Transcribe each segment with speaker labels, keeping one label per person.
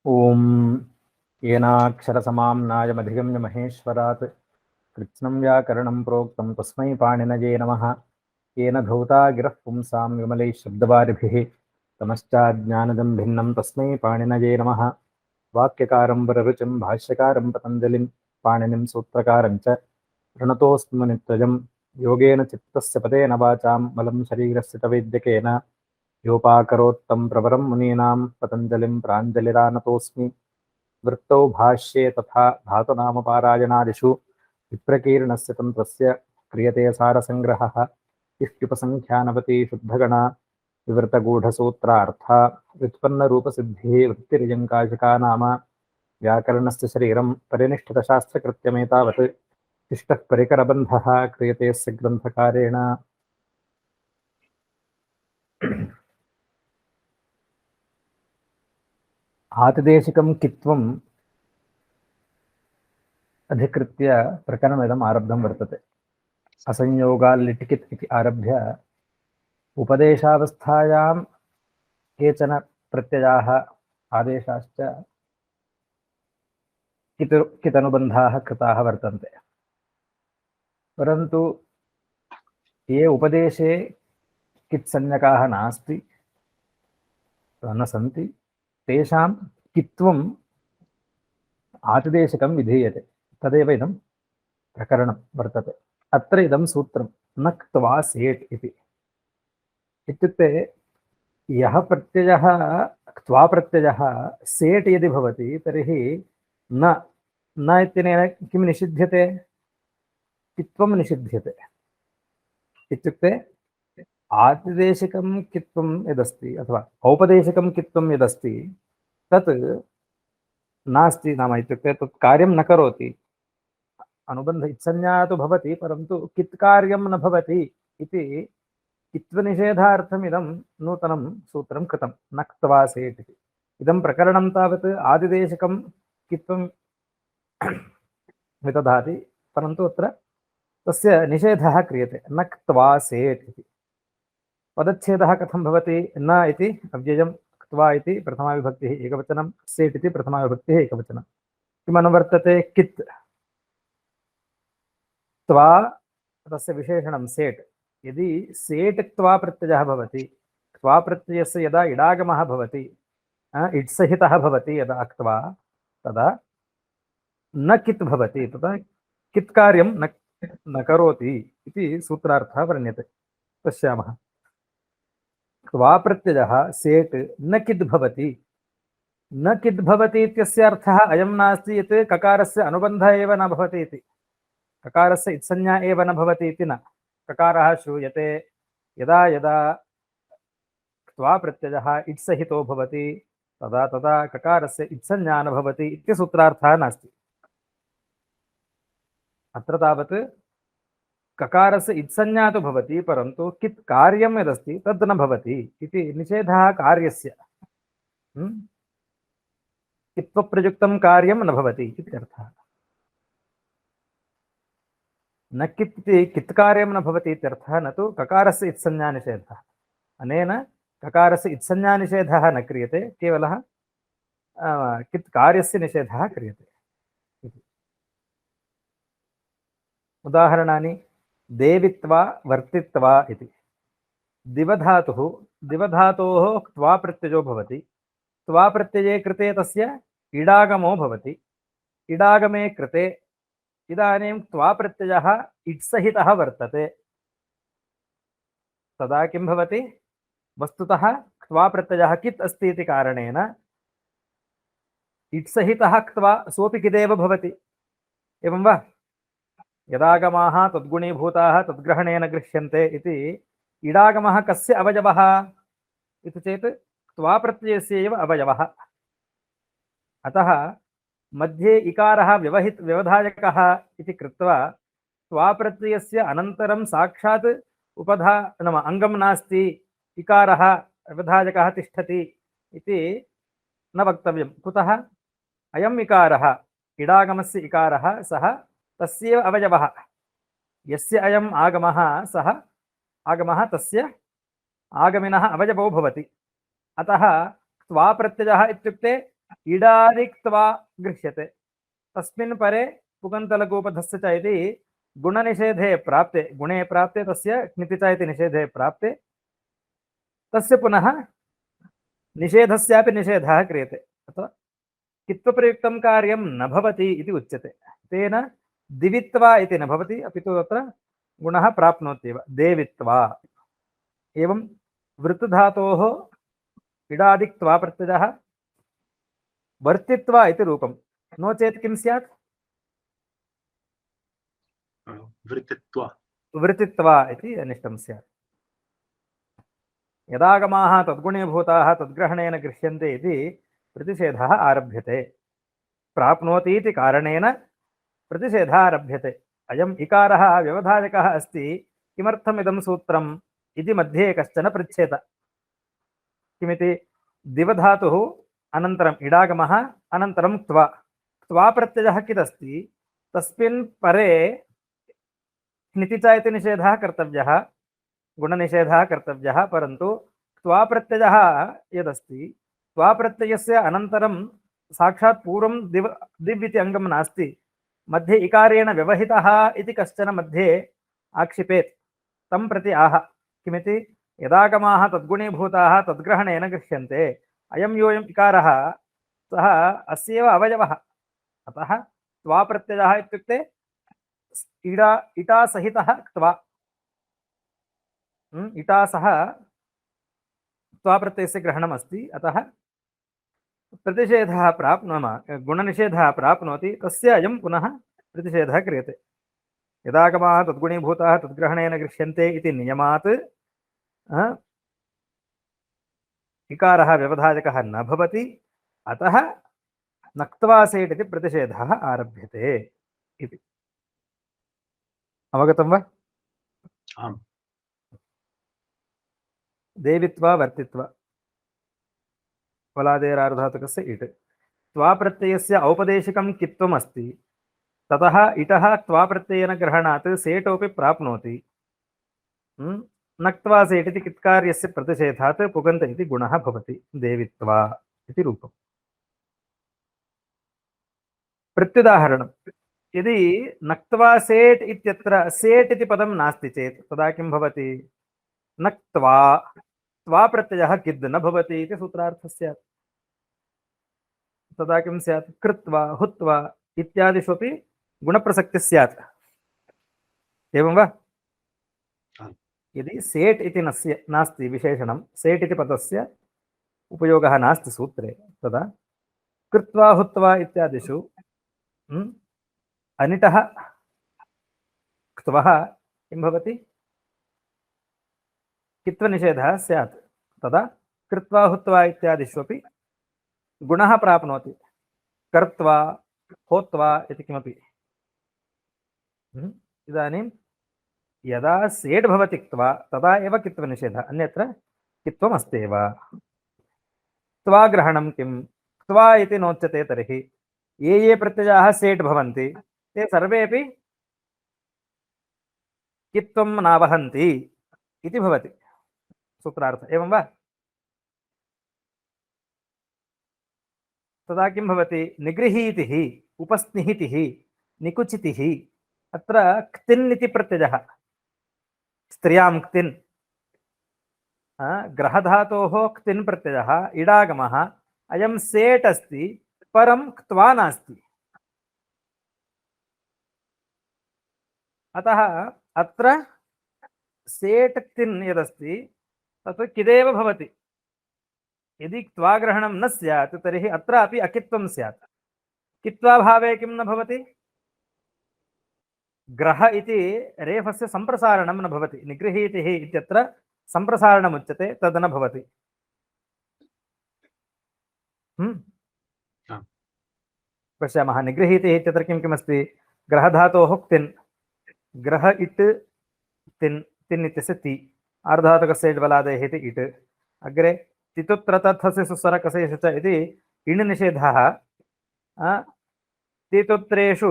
Speaker 1: ॐ येनाक्षरसमाम्नायमधिगम्य महेश्वरात् कृत्स्नं व्याकरणं प्रोक्तं तस्मै पाणिनये नमः। येन धौता गिरः पुंसां विमलैः शब्दवारिभिः तमश्चाज्ञानदं भिन्नं तस्मै पाणिनये नमः। वाक्यकारं वररुचिं भाष्यकारं पतञ्जलिं पाणिनिं सूत्रकारं च प्रणतोऽस्मि नित्यजं। योगेन चित्तस्य पदेन वाचां मलं शरीरस्य च वैद्यकेन योपाकरोत्तं प्रवरं मुनीनां पतञ्जलिं प्राञ्जलिरानतोऽस्मि। वृत्तौ भाष्ये तथा धातुनामपारायणादिषु विप्रकीर्णस्य तन्त्रस्य क्रियते सारसङ्ग्रहः। इत्युपसङ्ख्यानवती शुद्धगणा विवृतगूढसूत्रार्था व्युत्पन्नरूपसिद्धिः वृत्तिरियङ्काशिका नाम। व्याकरणस्य शरीरं परिनिष्ठितशास्त्रकृत्यमेतावत् इष्टः परिकरबन्धः क्रियतेऽस्य ग्रन्थकारेण। आतिदेशिकं कित्वम् अधिकृत्य प्रकरणमिदम् आरब्धं वर्तते। असंयोगाल्लिटिकित् इति आरभ्य उपदेशावस्थायां केचन प्रत्ययाः आदेशाश्च कितनुबन्धाः कृताः वर्तन्ते। परन्तु ये उपदेशे कित्संज्ञकाः न सन्ति तेषां कित्वम् आतिदेशिकं विधीयते। तदेव इदं प्रकरणं वर्तते। अत्र इदं सूत्रं न क्त्वा सेट् इति। इत्युक्ते यः प्रत्ययः क्त्वा प्रत्ययः सेट् यदि भवति तर्हि न इत्यनेन किं निषिध्यते? कित्वं निषिध्यते। इत्युक्ते आतिदेशिकं कित्वं यदस्ति अथवा औपदेशिकं कित्वं यदस्ति तत् नास्ति नाम इत्युक्ते तत् कार्यं न करोति। अनुबन्ध इत्संज्ञा तु भवति परन्तु कित्कार्यं न भवति इति कित्वनिषेधार्थमिदं नूतनं सूत्रं कृतं न क्त्वा सेट् इति। इदं प्रकरणं तावत् आदिदेशिकं कित्वं विदधाति परन्तु अत्र तस्य निषेधः क्रियते न क्त्वा सेट् इति। पदच्छेदः कथं भवति? न इति अव्ययं, क्त्वा इति प्रथमाविभक्तिः एकवचनं, सेट् इति प्रथमाविभक्तिः एकवचनं। किमनुवर्तते? कित्। त्वा तस्य विशेषणं सेट्। यदि सेट् क्त्वा प्रत्ययः भवति, क्त्वा प्रत्ययस्य यदा इडागमः भवति इट्सहितः भवति यदा क्त्वा तदा न कित् भवति, तदा कित्कार्यं न करोति इति सूत्रार्थः वर्ण्यते। पश्यामः। क्त्वा प्रत्ययः सेट् न किद् भवति। न किद् भवति इत्यस्य अर्थः अयं नास्ति यत् ककारस्य अनुबन्धः एव न भवति इति, ककारस्य इत्संज्ञा एव न भवति इति न। ककारः श्रूयते यदा यदा क्त्वा प्रत्ययः इत्सहितो भवति तदा तदा ककारस्य इत्संज्ञा न भवति इति सूत्रार्थः नास्ति। अत्र तावत् ककारस्य इत्संज्ञा तु भवति परन्तु कित् कार्यं यदस्ति तद् न भवति इति निषेधः कार्यस्य। कित्वप्रयुक्तं कार्यं न भवति इत्यर्थः। न कित्कार्यं न भवति इत्यर्थः, न तु ककारस्य इत्संज्ञानिषेधः। अनेन ककारस्य इत्संज्ञानिषेधः न क्रियते, केवलः कित्कार्यस्य निषेधः क्रियते। उदाहरणानि देवित्वा वर्तित्वा इति। दिवधातोः क्त्वा प्रत्ययो भवति। क्त्वा प्रत्यये कृते तस्य इडागमो भवति। इडागमे कृते इदानीं क्त्वा प्रत्ययः इट्सहितः वर्तते। तदा किं भवति? वस्तुतः क्त्वा प्रत्ययः कित् अस्ति इति कारणेन इट्सहितः क्त्वा सोऽपि किदेव भवति। एवं वा? यदागमाः तद्गुणीभूताः तद्ग्रहणेन गृह्यन्ते इति इडागमः कस्य अवयवः इति चेत् क्त्वा प्रत्ययस्य एव अवयवः। अतः मध्ये इकारः व्यवधायकः इति कृत्वा क्त्वा प्रत्ययस्य अनन्तरं साक्षात् नाम अङ्गं नास्ति, इकारः व्यवधायकः तिष्ठति इति न वक्तव्यं। कुतः? अयम् इकारः इडागमस्य इकारः सः तस्यैव अवयवः। यस्य अयम् आगमः सः आगमः तस्य आगमिनः अवयवो भवति। अतः क्त्वा प्रत्ययः इत्युक्ते इडादिक्त्वा गृह्यते तस्मिन् परे पुगन्तलघूपधस्य च इति गुणनिषेधे प्राप्ते गुणे प्राप्ते तस्य क्निति च इति निषेधे प्राप्ते तस्य पुनः निषेधस्यापि निषेधः क्रियते अथवा कित्वप्रयुक्तं कार्यं न भवति इति उच्यते तेन दिवित्वा इति न भवति अपि तु तत्र गुणः प्राप्नोत्येव देवित्वा एवं वृत्तधातोः इडादिक्त्वा प्रत्ययः वर्तित्वा इति रूपं नो चेत् किं स्यात् वृत्तित्वा इति अनिष्टं स्यात् यदागमाः तद्गुणीभूताः तद्ग्रहणेन गृह्यन्ते इति प्रतिषेधः आरभ्यते प्राप्नोति इति कारणेन प्रतिषेधः आरभ्यते अयम् इकारः व्यवधायकः अस्ति किमर्थम् इदं सूत्रम् इति मध्ये कश्चन पृच्छेत किमिति दिवधातुः अनन्तरम् इडागमः अनन्तरं त्वा प्रत्ययः किदस्ति तस्मिन् परे क्निति च इति निषेधः कर्तव्यः गुणनिषेधः कर्तव्यः परन्तु त्वा प्रत्ययः यदस्ति त्वा प्रत्ययस्य अनन्तरं साक्षात् पूर्वं दिव् इति अङ्गं नास्ति मध्ये इकारेण व्यवहितः इति कश्चन मध्ये आक्षिपेत् तं प्रति आह किमिति यदागमाः तद्गुणीभूताः तद्ग्रहणेन गृह्यन्ते अयं योऽयम् इकारः सः अस्यैव अवयवः अतः त्वा प्रत्ययः इत्युक्ते इटा सहितः त्वा इटा सह त्वा प्रत्ययस्य ग्रहणम् अस्ति अतः प्रतिषेधः गुणनिषेधः प्राप्नोति तस्य अयं पुनः प्रतिषेधः क्रियते यदागमाः तद्गुणीभूताः तद्ग्रहणेन गृह्यन्ते इति नियमात् इकारः व्यवधायकः न भवति अतः नक्त्वा सेट् इति प्रतिषेधः आरभ्यते इति अवगतं वा
Speaker 2: आम्
Speaker 1: देवित्वा वर्तित्वा फलादेरार्धातुकस्य इट् त्वा प्रत्ययस्य औपदेशिकं कित्वम् अस्ति ततः इटः त्वा प्रत्ययेन ग्रहणात् सेटोपि प्राप्नोति नक्त्वा सेट् इति कित्कार्यस्य प्रतिषेधात् पुगन्त इति गुणः भवति देवित्वा इति रूपम् प्रत्युदाहरणं यदि नक्त्वा सेट् इत्यत्र सेट् इति पदं नास्ति चेत् तदा किं भवति नक्त्वा त्वा प्रत्ययः किद् न भवति इति सूत्रार्थः स्यात् तदा किं स्यात् कृत्वा हुत्वा इत्यादिष्वपि गुणप्रसक्तिः स्यात् एवं वा यदि सेट् इति नास्ति विशेषणं सेट् इति पदस्य उपयोगः नास्ति सूत्रे तदा कृत्वा हुत्वा इत्यादिषु अनिटः क्त्वः किं भवति कित्वनिषेधः स्यात् तदा कृत्वा हुत्वा इत्यादिष्वपि गुणः प्राप्नोति कर्त्वा होत्वा इति किमपि इदानीं यदा सेट् भवति क्त्वा तदा एव कित्वनिषेधः अन्यत्र कित्वम् अस्त्येव त्वा ग्रहणं किं त्वा इति नोच्यते तर्हि ये प्रत्ययाः सेट् भवन्ति ते सर्वेपि कित्वं नावहन्ति इति भवति सूत्रार्थः एवं वा तदा किं भवति निगृहीतिः उपस्निहितिः निकुचितिः अत्र क्तिन् इति प्रत्ययः स्त्रियां क्तिन् ग्रहधातोः क्तिन् प्रत्ययः इडागमः अयं सेट् अस्ति परं क्त्वा नास्ति अतः अत्र सेट् क्तिन् यदस्ति तत् किदेव भवति यदि क्त्वाग्रहणं न स्यात् तर्हि अत्रापि अकित्वं स्यात् कित्वाभावे किं न भवति ग्रह इति रेफस्य सम्प्रसारणं न भवति निगृहीतिः इत्यत्र सम्प्रसारणमुच्यते तद् न भवति पश्यामः निगृहीतिः इत्यत्र किं किमस्ति ग्रहधातोः क्तिन् ग्रह इट् तिन् तिन् इत्यस्य ति आर्धातुकस्य इट् बलादेः इति इट् अग्रे तितुत्र तत्थस्य सुस्वरकसेषु च इति इण् निषेधः तितुत्रेषु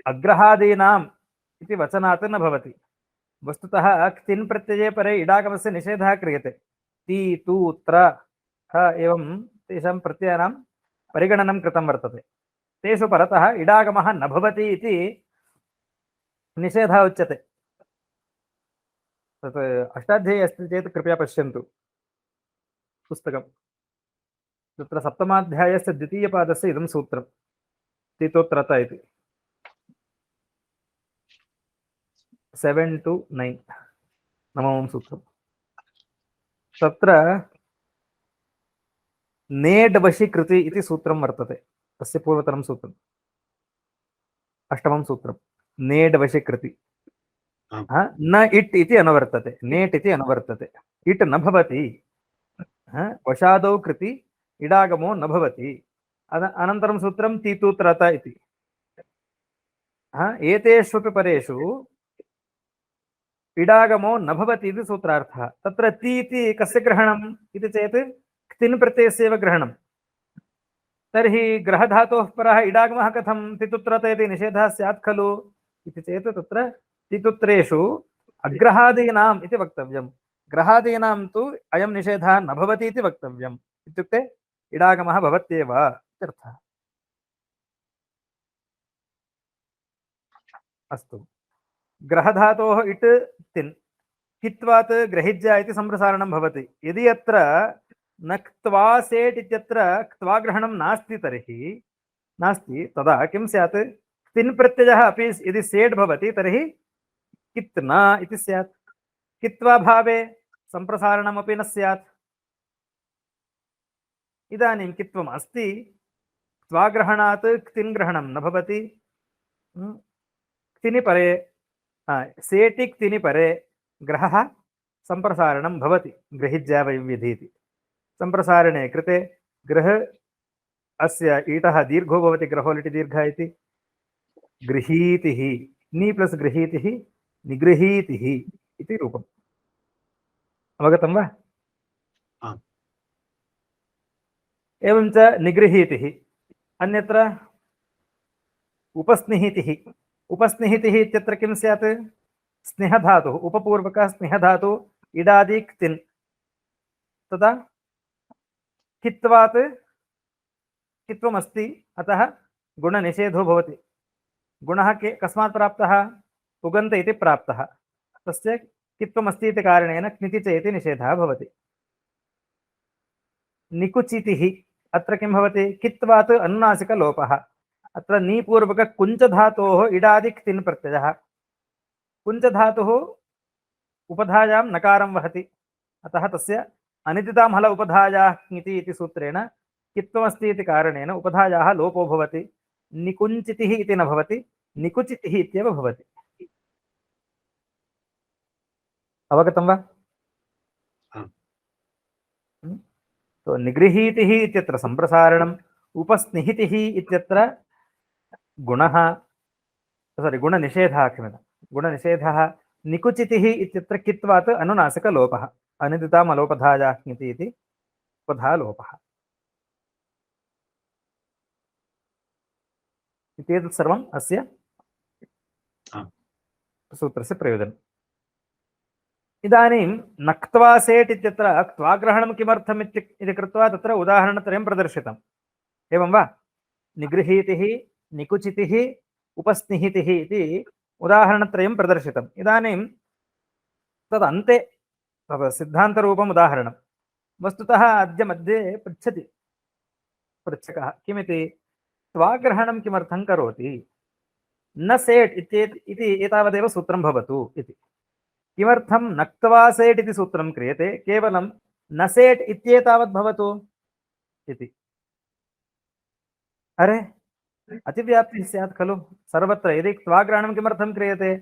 Speaker 1: अग्रहादीनाम् इति वचनात् न भवति वस्तुतः क्तिन् प्रत्यये परे इडागमस्य निषेधः क्रियते ति तु त्र एवं तेषां प्रत्ययानां परिगणनं कृतं वर्तते। तेषु परतः इडागमः न भवति इति निषेधः उच्यते। तत् अष्टाध्यायी अस्ति चेत् कृपया पश्यन्तु पुस्तकं। तत्र सप्तमाध्यायस्य द्वितीयपादस्य इदं सूत्रं तीतोत्रत इति 7 to 9 नवमं सूत्रं। तत्र नेड् वशीकृति इति सूत्रं वर्तते। तस्य पूर्वतरं सूत्रम् अष्टमं सूत्रं नेड् वशीकृति। न इट् इति अनुवर्तते, नेट् इति अनुवर्तते। इट् न भवति, वशादौ कृति इडागमो न भवति। अनन्तरं सूत्रं तीतुत्रत इति। एतेष्वपि परेषु इडागमो न भवति इति सूत्रार्थः। तत्र ति इति कस्य ग्रहणम् इति चेत् क्तिन् प्रत्ययस्यैव ग्रहणम्। तर्हि ग्रहधातोः परः इडागमः कथं तितुत्रत इति निषेधः स्यात् खलु इति चेत् तत्र तितुत्रेषु अग्रहादीनाम् इति वक्तव्यम्। ग्रहादीनां तु अयं निषेधः न भवति इति वक्तव्यम्। इत्युक्ते इडागमः भवत्येव इत्यर्थः। अस्तु, ग्रहधातोः इट् तिन् कित्वात् ग्रहिज्या इति सम्प्रसारणं भवति। यदि अत्र न क्त्वा सेट् इत्यत्र क्त्वाग्रहणं नास्ति तर्हि नास्ति, तदा किं स्यात्? तिन् प्रत्ययः अपि यदि सेट् भवति तर्हि कित् न इति स्यात्। कित्वा भावे सम्प्रसारणमपि न स्यात्। इदानीं कित्वम् अस्ति, क्त्वाग्रहणात् क्तिन् ग्रहणं न भवति। क्तिनि परे सेटि क्तिनि परे ग्रहः सम्प्रसारणं भवति। गृहिज्या वैव्यधीति सम्प्रसारणे कृते गृह अस्य ईटः दीर्घो भवति, ग्रहो लिटि दीर्घः इति। गृहीतिः नि प्लस् गृहीतिः निगृहीतिः इति रूपम्। अवगतं वा? एवं च निगृहीतिः, अन्यत्र उपस्निहितिः। उपस्निहितिः इत्यत्र किं स्यात्? स्नेहधातुः, उपपूर्वकः स्नेहधातुः इडादि क्तिन्। तदा कित्वात् कित्वमस्ति, अतः गुणनिषेधो भवति। गुणः कस्मात् प्राप्तः? पुगन्त इति प्राप्तः। तस्य कित्वमस्ति इति कारणेन क्निति चेति निषेधः भवति। निकुचितिः, अत्र किं भवति? कित्वात् अनुनासिकलोपः। अत्र नीपूर्वक कुञ्चधातोः इडादि क्तिन् प्रत्ययः। कुञ्चधातुः उपधायां नकारं वहति, अतः तस्य अनिदितां हल उपधायाः क्ङिति इति सूत्रेण कित्वमस्ति इति कारणेन उपधायाः लोपो भवति। निकुञ्चितिः इति न भवति, निकुचितिः इत्येव भवति। अवगतं वा? तो निगृहीतिः इत्यत्र सम्प्रसारणम्, उपस्निहितिः इत्यत्र गुणः गुणनिषेधः, क्षम्यतां गुणनिषेधः। निकुचितिः इत्यत्र कित्वात् अनुनासिकलोपः, अनिदिताम् अलोपधायाः क्ङिति इति उपधालोपः। एतत् सर्वम् अस्य सूत्रस्य प्रयोजनम्। इदानीं नक्त्वा सेट् इत्यत्र क्त्वाग्रहणं किमर्थम् इति कृत्वा तत्र उदाहरणत्रयं प्रदर्शितम्। एवं वा? निगृहीतिः, निकुचितिः, उपस्निहितिः इति उदाहरणत्रयं प्रदर्शितम्। इदानीं तदन्ते तद् सिद्धान्तरूपम् उदाहरणं। वस्तुतः अद्य मध्ये पृच्छति पृच्छकः किमिति, त्वाग्रहणं किमर्थं करोति? न सेट् इति एतावदेव सूत्रं भवतु इति। किमर्थं नक्त्वा सेट् इति सूत्रं क्रियते? केवलं न सेट् इत्येतावत् भवतु इति। अरे अतिव्याप्तिः स्यात् खलु सर्वत्र। यदि क्त्वाग्रहणं किमर्थं क्रियते?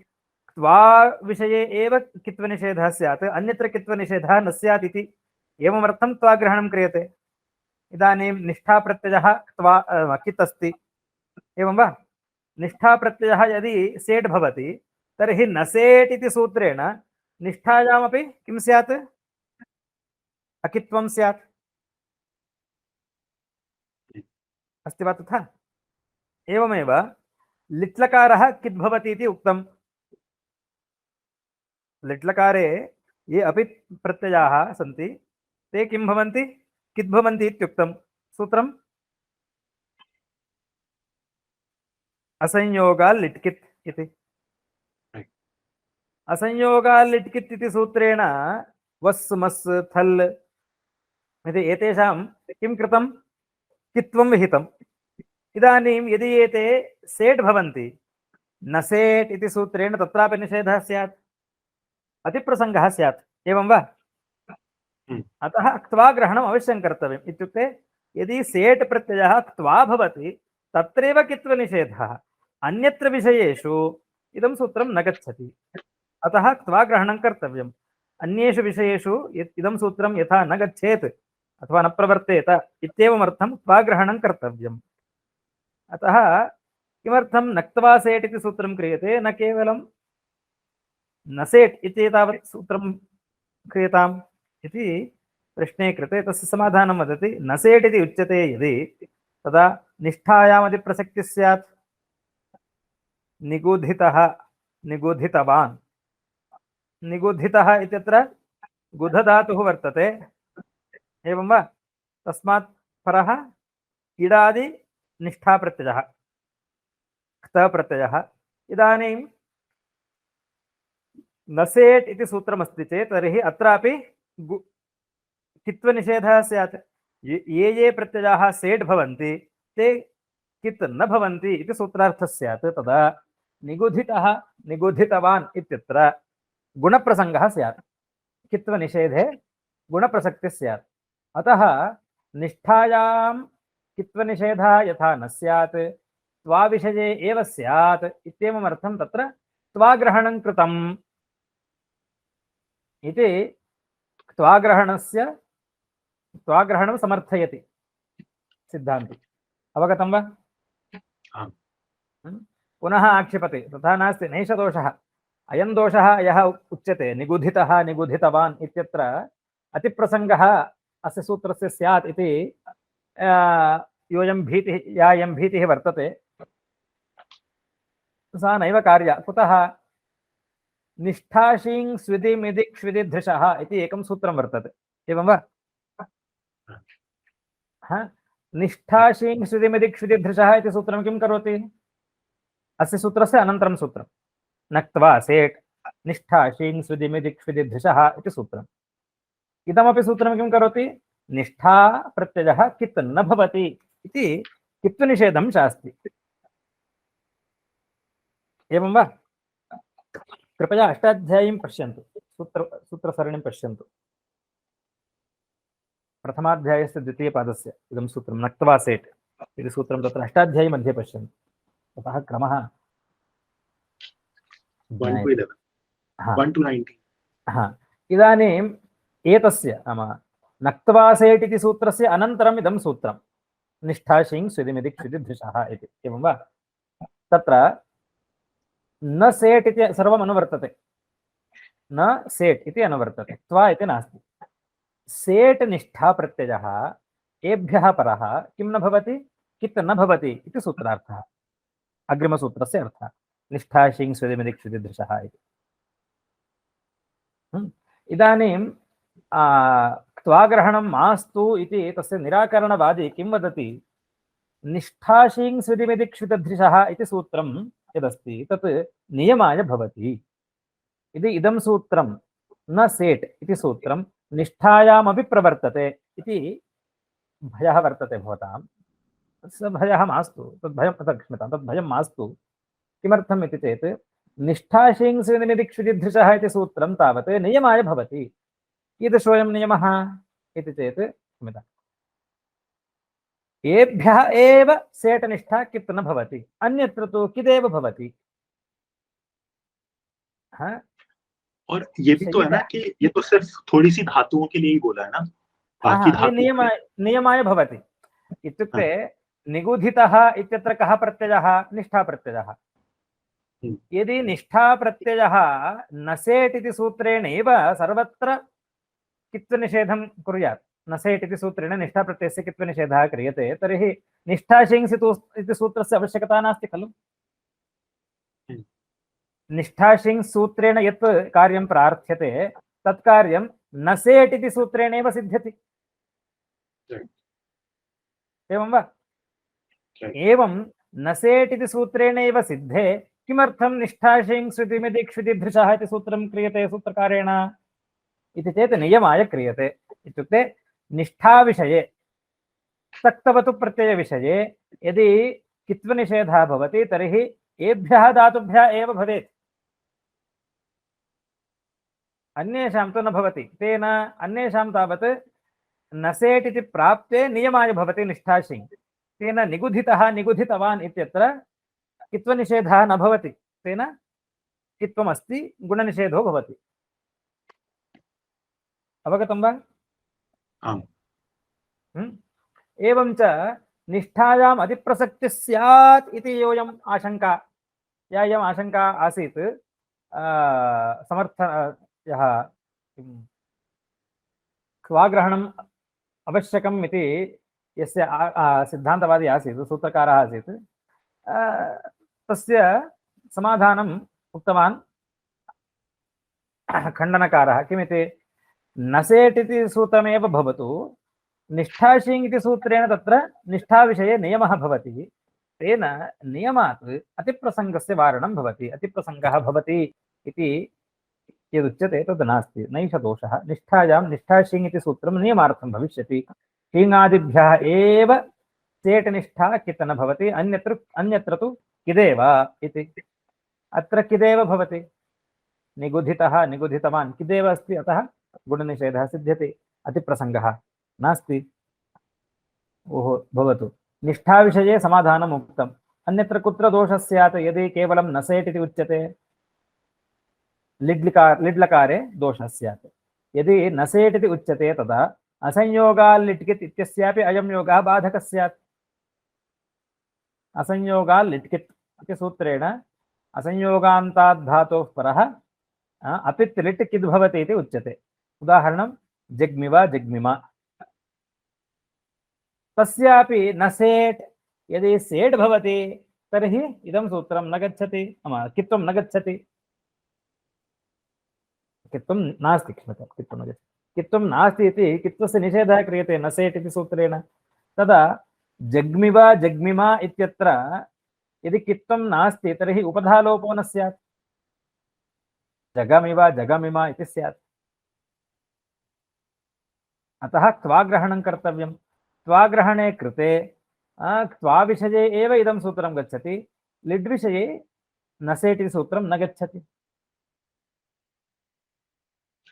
Speaker 1: क्त्वा विषये एव कित्वनिषेधः स्यात्, अन्यत्र कित्वनिषेधः न स्यात् इति। एवमर्थं क्त्वाग्रहणं क्रियते। इदानीं निष्ठाप्रत्ययः क्त्वा कित् अस्ति, एवं वा? निष्ठाप्रत्ययः यदि सेट् भवति तर्हि न सेट् इति सूत्रेण निष्ठायामपि किं स्यात्? अकित्वं स्यात्। अस्ति वा तथा? एवमेव लिट्लकारः किद् भवति इति उक्तम्। लिट्लकारे ये अपि प्रत्ययाः सन्ति ते किं भवन्ति? किद् भवन्ति इत्युक्तं। सूत्रं असंयोगाल् लिट्कित् इति।
Speaker 2: Right.
Speaker 1: असंयोगाल् लिट्कित् इति सूत्रेण वस् मस् थल् इति एतेषां किं कृतं, कित्वं विहितम्। इदानीं यदि एते सेट् भवन्ति, न सेट् इति सूत्रेण तत्रापि निषेधः स्यात्, अतिप्रसङ्गः स्यात्, एवं वा? अतः क्त्वा ग्रहणम् अवश्यं कर्तव्यम्। इत्युक्ते यदि सेट् प्रत्ययः क्त्वा भवति तत्रैव कित्वनिषेधः, अन्यत्र विषयेषु इदं सूत्रं न गच्छति। अतः क्त्वा ग्रहणं कर्तव्यम्। अन्येषु विषयेषु इदं सूत्रं यथा न गच्छेत् अथवा न प्रवर्तेत इत्येवमर्थं क्त्वा ग्रहणं कर्तव्यम्। अतः किमर्थं नक्त्वा सेट् इति सूत्रं क्रियते, न केवलं न सेट् इति तावत् सूत्रं क्रियताम् इति प्रश्ने कृते तस्य समाधानं वदति। न सेट् इति उच्यते यदि तदा निष्ठायामपि प्रसक्तिः स्यात्। निगूधितः, निगूधितवान्, निगूधितः इत्यत्र गुधधातुः वर्तते, एवं वा? तस्मात् परः इडादि निष्ठाप्रत्ययः क्तप्रत्ययः। इदानीं न सेट् इति सूत्रमस्ति चेत् तर्हि अत्रापि कित्वनिषेधः स्यात्। ये ये प्रत्ययाः सेट् भवन्ति ते कित् न भवन्ति इति सूत्रार्थः स्यात्। तदा निगुधितः, निगुधितवान् इत्यत्र गुणप्रसङ्गः स्यात्, कित्वनिषेधे गुणप्रसक्तिः स्यात्। अतः निष्ठायां कित्वनिषेधः यथा न स्यात्, त्वाविषये एव स्यात् इत्येवमर्थं तत्र त्वाग्रहणं कृतम् इति त्वाग्रहणस्य, त्वाग्रहणं समर्थयति सिद्धान्ति। अवगतं वा? पुनः आक्षिपति तथा नास्ति, नैष दोषः, अयं दोषः यः उच्यते निगुधितः निगुधितवान् इत्यत्र अतिप्रसङ्गः अस्य सूत्रस्य स्यात् इति योऽयं भीतिः, या यं भीतिः वर्तते सा नैव कार्या। कुतः? निष्ठाशीं स्विदिमिदिक् श्विदिधृषः इति एकं सूत्रं वर्तते, एवं वा? निष्ठाशीं स्विदिमिदिक् श्विदिधृषः इति सूत्रं किं करोति? अस्य सूत्रस्य अनन्तरं सूत्रं नक्त्वा सेट् निष्ठाशीं स्विदिमिदिक् श्विदिधृषः इति सूत्रम्। इदमपि सूत्रं किं करोति? निष्ठा प्रत्ययः कित् न भवति इति कित्वनिषेधं शास्ति, एवं वा? कृपया अष्टाध्यायीं पश्यन्तु, सूत्रसरणिं पश्यन्तु। प्रथमाध्यायस्य द्वितीयपादस्य इदं सूत्रं नक्त्वा सेट् इति सूत्रं तत्र अष्टाध्यायी मध्ये पश्यन्तु। ततः क्रमः
Speaker 2: 1 to 11, 1 to 19।
Speaker 1: इदानीम् एतस्य नाम नक्त्वा सेट् इति सूत्रस्य अनन्तरम् इदं सूत्रं निष्ठाशीं स्विदिमिदिक् श्विदिधृषः इति, एवं वा? तत्र न सेट् इति सर्वम् अनुवर्तते, न सेट् इति अनुवर्तते, त्वा इति नास्ति। सेट् निष्ठा प्रत्ययः एभ्यः परः किं न भवति? कित् न भवति इति सूत्रार्थः, अग्रिमसूत्रस्य अर्थः निष्ठाशीं स्विदिमिदिक् श्विदिधृषः इति। इदानीं त्वाग्रहणं मास्तु इति तस्य निराकरणवादी किं वदति? निष्ठाशीं स्विदिमिदिक् श्विदिधृषः इति सूत्रं यदस्ति तत् नियमाय भवति। इति इदं सूत्रं न सेट् इति सूत्रं निष्ठायामपि प्रवर्तते इति भयः वर्तते भवतां। स भयः मास्तु, तद्भयं क्षम्यतां, तद्भयं मास्तु। किमर्थम् इति चेत् निष्ठाशीं स्विदिमिदिक् श्विदिधृषः इति सूत्रं तावत् नियमाय भवति। कीदृशोऽयं नियमः इति चेत् क्षम्यताम्, एभ्यः एव सेट् निष्ठा कित् न भवति, अन्यत्र तु किदेव भवति।
Speaker 2: और ये भी तो है ना कि ये तो सिर्फ थोड़ी सी धातुओं के लिए ही बोला है ना, बाकी धातुओं
Speaker 1: नियमाय भवति। इत्युक्ते निगुधितः इत्यत्र कः प्रत्ययः? निष्ठा प्रत्ययः। यदि निष्ठा प्रत्ययः न सेट् इति सूत्रेण एव सर्वत्र कित्वनिषेधं कुर्यात्, न सेट् इति सूत्रेण निष्ठा प्रत्ययस्य कित्वनिषेधः क्रियते, तर्हि निष्ठाशीं इति सूत्रस्य आवश्यकता नास्ति खलु। निष्ठाशीं सूत्रेण यत् कार्यं प्रार्थ्यते तत् कार्यं न सेट् इति सूत्रेण एव सिद्ध्यति, एवं वा? एवं न सेट् इति सूत्रेणैव सिद्धे किमर्थं निष्ठाशिङ् श्रुतिमिति क्षुतिभृशः इति सूत्रं क्रियते सूत्रकारेण इति चेत् नियमाय क्रियते। इत्युक्ते निष्ठाविषये सक्तवतु प्रत्ययविषये यदि कित्वनिषेधः भवति तर्हि एभ्यः धातुभ्यः एव भवेत्, अन्येषां तु न भवति। तेन अन्येषां तावत् न सेट् इति प्राप्ते नियमाय भवति निष्ठाशिङ्, तेन निगुधितः निगुधितवान् इत्यत्र कित्वनिषेधः न भवति, तेन कित्वमस्ति गुणनिषेधो भवति। अवगतं वा?
Speaker 2: आम्।
Speaker 1: एवं च निष्ठायाम् अतिप्रसक्तिः स्यात् इति योऽयम् आशङ्का, या इयम् आशङ्का आसीत् समर्थ यः क्वाग्रहणम् आवश्यकम् इति यस्य सिद्धान्तवादी आसीत्, सूत्रकारः आसीत्, तस्य समाधानम् उक्तवान् खण्डनकारः। किमिति? न सेट् इति सूत्रमेव भवतु, निष्ठाशिङ् इति सूत्रेण तत्र निष्ठाविषये नियमः भवति, तेन नियमात् अतिप्रसङ्गस्य वारणं भवति, अतिप्रसङ्गः भवति इति यदुच्यते तद् नास्ति, नैष दोषः। निष्ठायां निष्ठाशिङ् इति सूत्रं नियमार्थं भविष्यति, शिङ्गादिभ्यः एव सेट् निष्ठा कित् न भवति, अन्यत्र तु किदेव इति। अत्र किदेव भवति, निगुधितः निगुधितवान् किदेव अस्ति, अतः गुणनिषेधः सिद्ध्यति, अतिप्रसङ्गः नास्ति। ओहो भवतु, निष्ठाविषये समाधानम् उक्तम्। अन्यत्र कुत्र दोषः स्यात्? यदि केवलं न सेट् इति उच्यते लिड्लकारे दोषः स्यात्। यदि न सेट् इति उच्यते तदा असंयोगाल् लिट्कित् इत्यस्यापि अयं योगः बाधकः स्यात्। असंयोगाल् लिट्कित् इति सूत्रेण असंयोगान्तात् धातोः परः अपित् लिट् किद् भवति इति उच्यते। उदाहरणं जग्मिव जग्मिम, तस्यापि न सेट्। यदि सेट् भवति तर्हि इदं सूत्रं न गच्छति, कित्वं न गच्छति, कित्वं नास्ति, क्षम्यतां, कित्वं न गच्छति, कित्वं नास्ति इति कित्वस्य निषेधः क्रियते न सेट् इति सूत्रेण। तदा जग्मिव जग्मिम इत्यत्र यदि कित्वं नास्ति तर्हि उपधालोपो न स्यात्, जगमिव जगमिम इति स्यात्। अतः क्वाग्रहणं कर्तव्यं। क्वाग्रहणे कृते क्वाविषये एव इदं सूत्रं गच्छति, लिड्विषये न सेट् इति सूत्रं न गच्छति।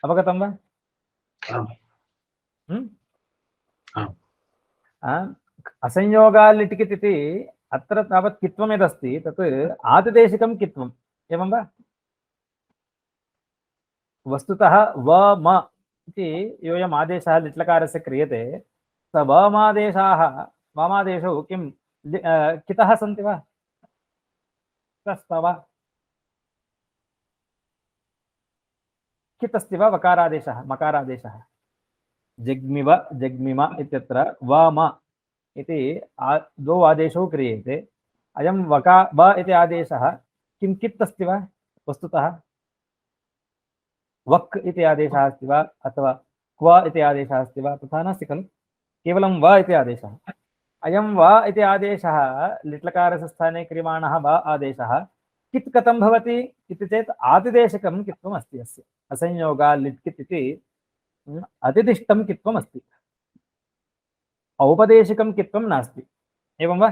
Speaker 1: अवगतं वा? असंयोगाल् लिट्कित् इति अत्र तावत् कित्वं यदस्ति तत् आदिदेशिकं कित्वम्, एवं वा? वस्तुतः व म इति योऽयम् आदेशः लिट्लकारस्य क्रियते, स वामादेशाः, वामादेशौ किं कितः सन्ति वा? वा कित् अस्ति वा? वकारादेशः मकारादेशः। जग्मिव जग्मिम इत्यत्र वाम इति द्वौ आदेशौ क्रियेते। अयं व इति आदेशः किं कित् अस्ति वा? वस्तुतः वक् इति आदेशः अस्ति वा अथवा क्व इति आदेशः अस्ति वा? तथा नास्ति खलु, केवलं व इति आदेशः। अयं व इति आदेशः लिट्लकारस्य स्थाने क्रियमाणः व आदेशः कित् कथं भवति इति चेत् आदिदेशकं कित्वम् अस्ति अस्य। असंयोगाल् लिट्कित् इति अतिदिष्टं कित्वम् अस्ति, औपदेशिकं कित्वं नास्ति, एवं वा?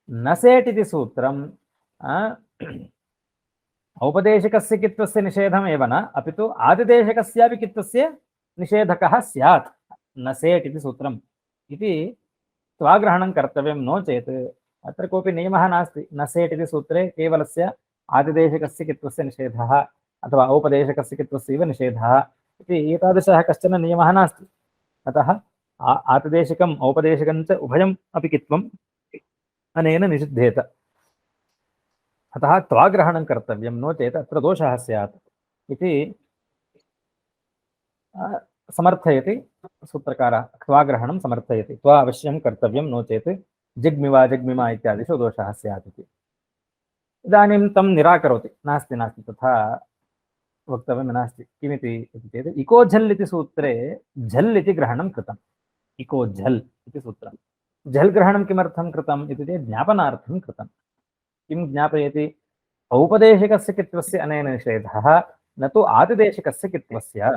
Speaker 1: न सेट् इति सूत्रं औपदेशिकस्य कित्वस्य निषेधमेव न, अपि तु आदिदेशकस्यापि कित्वस्य निषेधकः स्यात् न सेट् इति सूत्रम् इति स्वाग्रहणं कर्तव्यं। नो चेत् अत्र कोऽपि नियमः नास्ति, न सेट् इति सूत्रे केवलस्य आदिदेशकस्य कित्वस्य निषेधः अथवा औपदेशकस्य कित्वस्यैव निषेधः इति एतादृशः कश्चन नियमः नास्ति। अतः आतिदेशिकम् औपदेशिकं च उभयम् अपि कित्वम् अनेन निषिध्येत। अतः त्वाग्रहणं कर्तव्यं, नो चेत् अत्र दोषः स्यात् इति समर्थयति सूत्रकारः। त्वाग्रहणं समर्थयति, त्वा अवश्यं कर्तव्यं, नो चेत् जिग्मिवा जग्मिमा इत्यादिषु दोषः स्यात् इति। इदानीं तं निराकरोति, नास्ति नास्ति तथा वक्तव्यं नास्ति। किमिति इति चेत् इको झल् इति सूत्रे झल् इति ग्रहणं कृतम्। इको झल् इति सूत्रम्, झल् ग्रहणं किमर्थं कृतम् इति चेत् ज्ञापनार्थं कृतं। किं ज्ञापयति? औपदेशिकस्य कित्वस्य अनेन निषेधः न तु आदिदेशिकस्य कित्वस्य,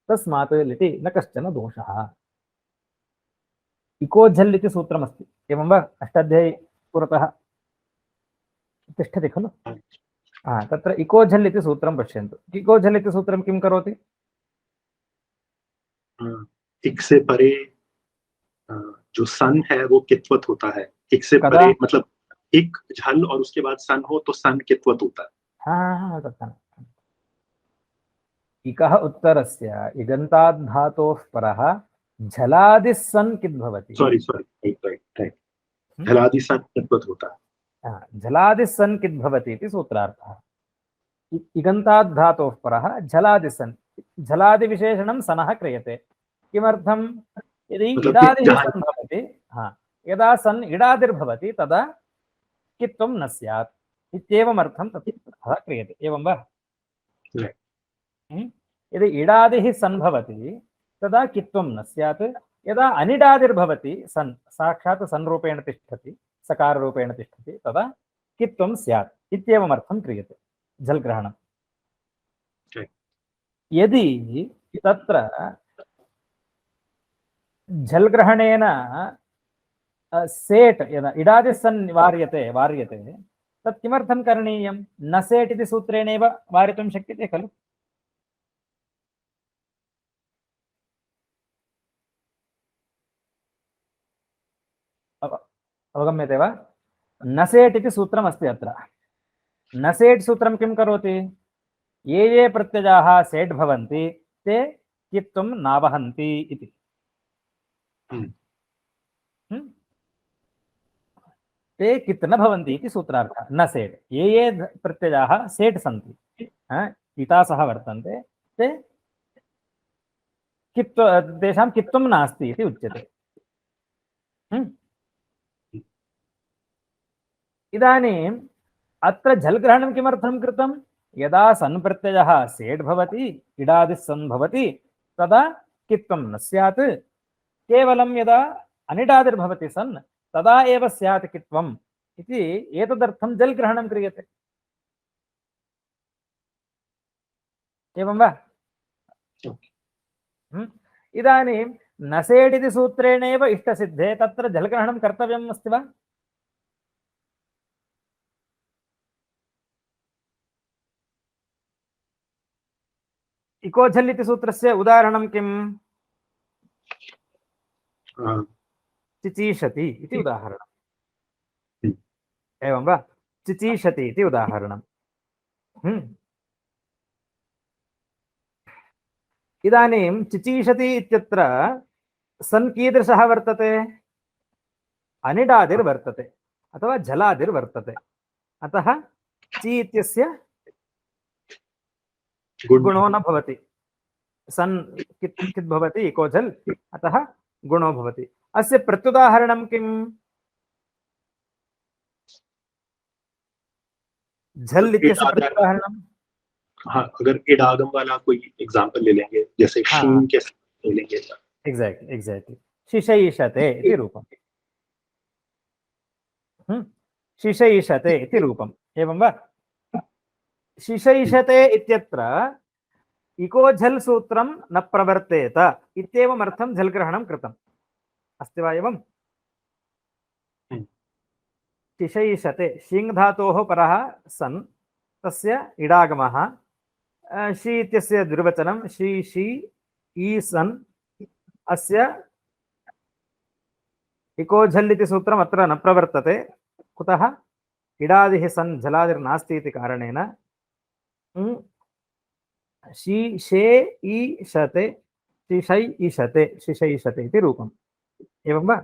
Speaker 1: तस्मात् लिटि न कश्चन दोषः। इको झल् इति सूत्रमस्ति, एवं वा? अष्टाध्यायी पुरतः तिष्ठति खलु? तत्र इको झल् इति सूत्रं पश्यन्तु। इको झल् इति सूत्रं किं करोति?
Speaker 2: एक से परे जो सन है वो कित्वत होता है। एक से
Speaker 1: कदा?
Speaker 2: परे मतलब एक झल और उसके बाद सन हो तो सन कित्वत होता है।
Speaker 1: हाँ तथा इकः उत्तरस्य इगन्ताद् धातोः परः झलादिः सन् किद्भवति?
Speaker 2: सॉरी राइट झलादि सन कित्वत होता है।
Speaker 1: झलादिः सन् किद्भवति इति सूत्रार्थः। इगन्ताद् धातोः परः झलादिः सन्, झलादिविशेषणं सनः क्रियते। किमर्थं? यदि इडादिः सन् भवति, यदा सन् इडादिर्भवति तदा कित्वं न स्यात् इत्येवमर्थं तथा क्रियते, एवं वा? यदि इडादिः सन् भवति तदा कित्वं न स्यात्। यदा अनिडादिर्भवति, सन् साक्षात् सन् रूपेण तिष्ठति, सकाररूपेण तिष्ठति, तदा कित्वं स्यात् इत्येवमर्थं क्रियते झल् ग्रहणं। यदि तत्र झल् ग्रहणेन सेट् यदा इडादिः सन् वार्यते तत् किमर्थं करणीयं? न सेट् इति सूत्रेणैव वारितुं शक्यते खलु? अवगम्यते वा? न सेट् इति सूत्रमस्ति अत्र। न सेट् सूत्रं किं करोति? ये प्रत्ययाः सेट् भवन्ति ते कित्वं नावहन्ति इति। ते कित् न भवन्ति इति सूत्रार्थः। न सेट्, ये प्रत्ययाः सेट् सन्ति, इता सह वर्तन्ते, ते तेषां कित्वं नास्ति इति उच्यते। इदानीम् अत्र झल् ग्रहणं किमर्थं कृतं? यदा सन् प्रत्ययः सेट् भवति, इडादिः सन् भवति, तदा कित्वं न स्यात्। केवलं यदा अनिडादिर्भवति सन् तदा एव स्यात् कित्वम् इति एतदर्थं झल् ग्रहणं क्रियते, एवं वा? इदानीं न सेट् इति सूत्रेणैव इष्टसिद्धे तत्र झल् ग्रहणं कर्तव्यम् अस्ति वा? इको झल् इति सूत्रस्य उदाहरणं किम्? चिचीषति इति उदाहरणम्, एवं वा? चिचीषति इति उदाहरणम्। इदानीं चिचीषति इत्यत्र सन् कीदृशः वर्तते? अनिडादिर्वर्तते अथवा झलादिर्वर्तते। अतः चि इत्यस्य गुणो न भवति। सन् कित् भवति? इको झल्, अतः गुणो भवति। अस्य प्रत्युदाहरणं किम्? झल् इत्यस्य प्रत्युदाहरणं?
Speaker 2: अगर इडागम वाला कोई एग्जांपल ले लेंगे, जैसे शीन के ले लेंगे।
Speaker 1: एग्जैक्टली शिशैषते इति रूपम्। शिशैषते इति रूपम्, एवं वा? शिशैषते इत्यत्र इको झल् सूत्रं न प्रवर्तेत इत्येवमर्थं झल् ग्रहणं कृतम् अस्ति वा? एवं शिशैषते, शिङ् धातोः परः सन्, तस्य इडागमः, शी इत्यस्य द्विर्वचनं शी शी ई सन्, अस्य इको झल् इति सूत्रम् अत्र न प्रवर्तते। कुतः? इडादिः सन् झलादिर्नास्ति इति कारणेन शी शे ईशते, शिशै ईशते, शिशैषते इति रूपम्, एवं वा?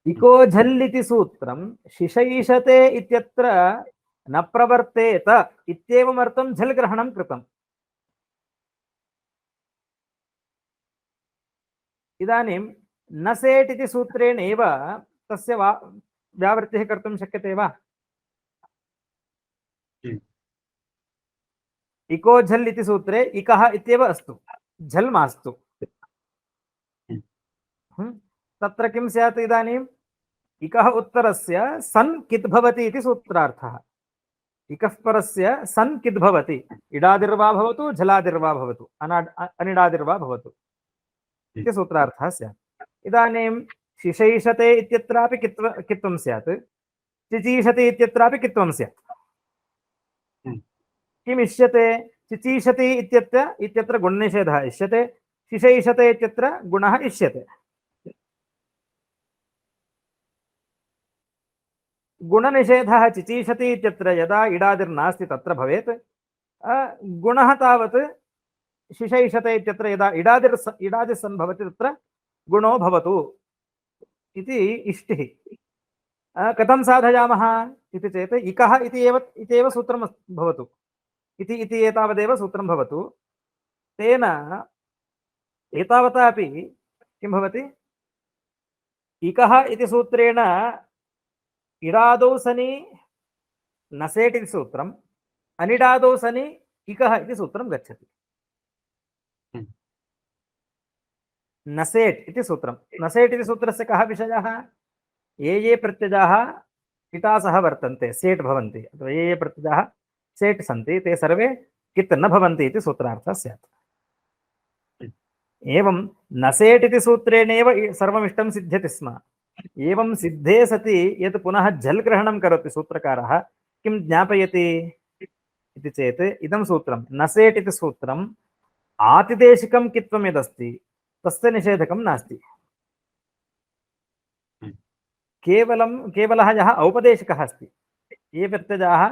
Speaker 1: इको झल् इति सूत्रं शिशैषते इत्यत्र न प्रवर्तेत इत्येवमर्थं झल् ग्रहणं कृतम्। इदानीं न सेट् इति सूत्रेण एव तस्य व्यावृत्तिः कर्तुं शक्यते वा? इको झल् इति सूत्रे इकः इत्येव अस्तु, झल् मास्तु। तत्र किं स्यात् इदानीम् इकः उत्तरस्य सन् कित् भवति इति सूत्रार्थः। इकः परस्य सन् कित् भवति, इडादिर्वा भवतु झलादिर्वा भवतु अनिडादिर्वा भवतु इति सूत्रार्थः स्यात्। इदानीं शिशैषते इत्यत्रापि कित्वं स्यात्, चिचीषति इत्यत्रापि कित्वं स्यात्। किम् इष्यते, चिचीषति इत्यत्र गुणनिषेधः इष्यते, शिशैषते इत्यत्र गुणः इष्यते। गुणनिषेधः चिचीषति इत्यत्र यदा इडादिर्नास्ति तत्र भवेत्, गुणः तावत् शिशैषते इत्यत्र यदा इडादिः सम्भवति तत्र गुणो भवतु इति इष्टिः। कथं साधयामः इति चेत् इकः इति एव सूत्रं भवतु, इति एतावदेव सूत्रं भवतु। तेन एतावता अपि किं भवति, इकः इति सूत्रेण इडादौ सनि नसेट् इति सूत्रम्, अनिडादौ सनि इकः इति सूत्रं गच्छति। नसेट् इति सूत्रं, नसेट् इति सूत्रस्य कः विषयः, ये प्रत्ययाः इटासः वर्तन्ते सेट् भवन्ति, अथवा ये प्रत्ययाः सेट् सन्ति ते सर्वे कित् न भवन्ति इति सूत्रार्थः स्यात्। एवं नसेट् इति सूत्रेणेव सर्वमिष्टं सिद्ध्यति स्म। एवं सिद्धे सति यत् पुनः झल् ग्रहणं करोति सूत्रकारः, किं ज्ञापयति इति चेत् इदं सूत्रं नसेट् इति सूत्रम् आतिदेशिकं कित्वं यदस्ति तस्य निषेधकं नास्ति। केवलः यः औपदेशिकः अस्ति, ये प्रत्ययाः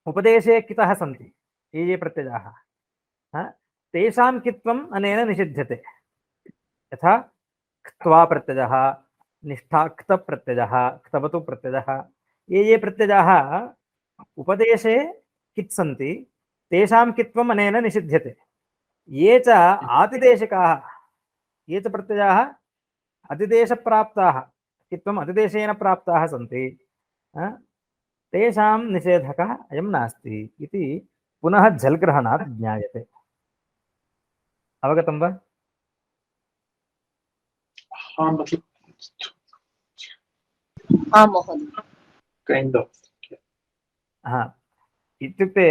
Speaker 1: उपदेशे कितः सन्ति, ये प्रत्ययाः तेषां कित्वम् अनेन निषिध्यते। यथा क्त्वा प्रत्ययः, निष्ठा क्त प्रत्ययः, क्तवतु प्रत्ययः, ये प्रत्ययाः उपदेशे कित् सन्ति तेषां कित्वम् अनेन निषिध्यते। ये च आतिदेशिकाः, ये च प्रत्ययाः अतिदेशप्राप्ताः, कित्वम् अतिदेशेन प्राप्ताः सन्ति, तेषां निषेधकः अयं नास्ति इति पुनः झल् ग्रहणात् ज्ञायते। अवगतं वा?
Speaker 2: हाँ, मतलब
Speaker 3: हाँ महोदय,
Speaker 2: काइंड ऑफ।
Speaker 1: हाँ, इत्युक्ते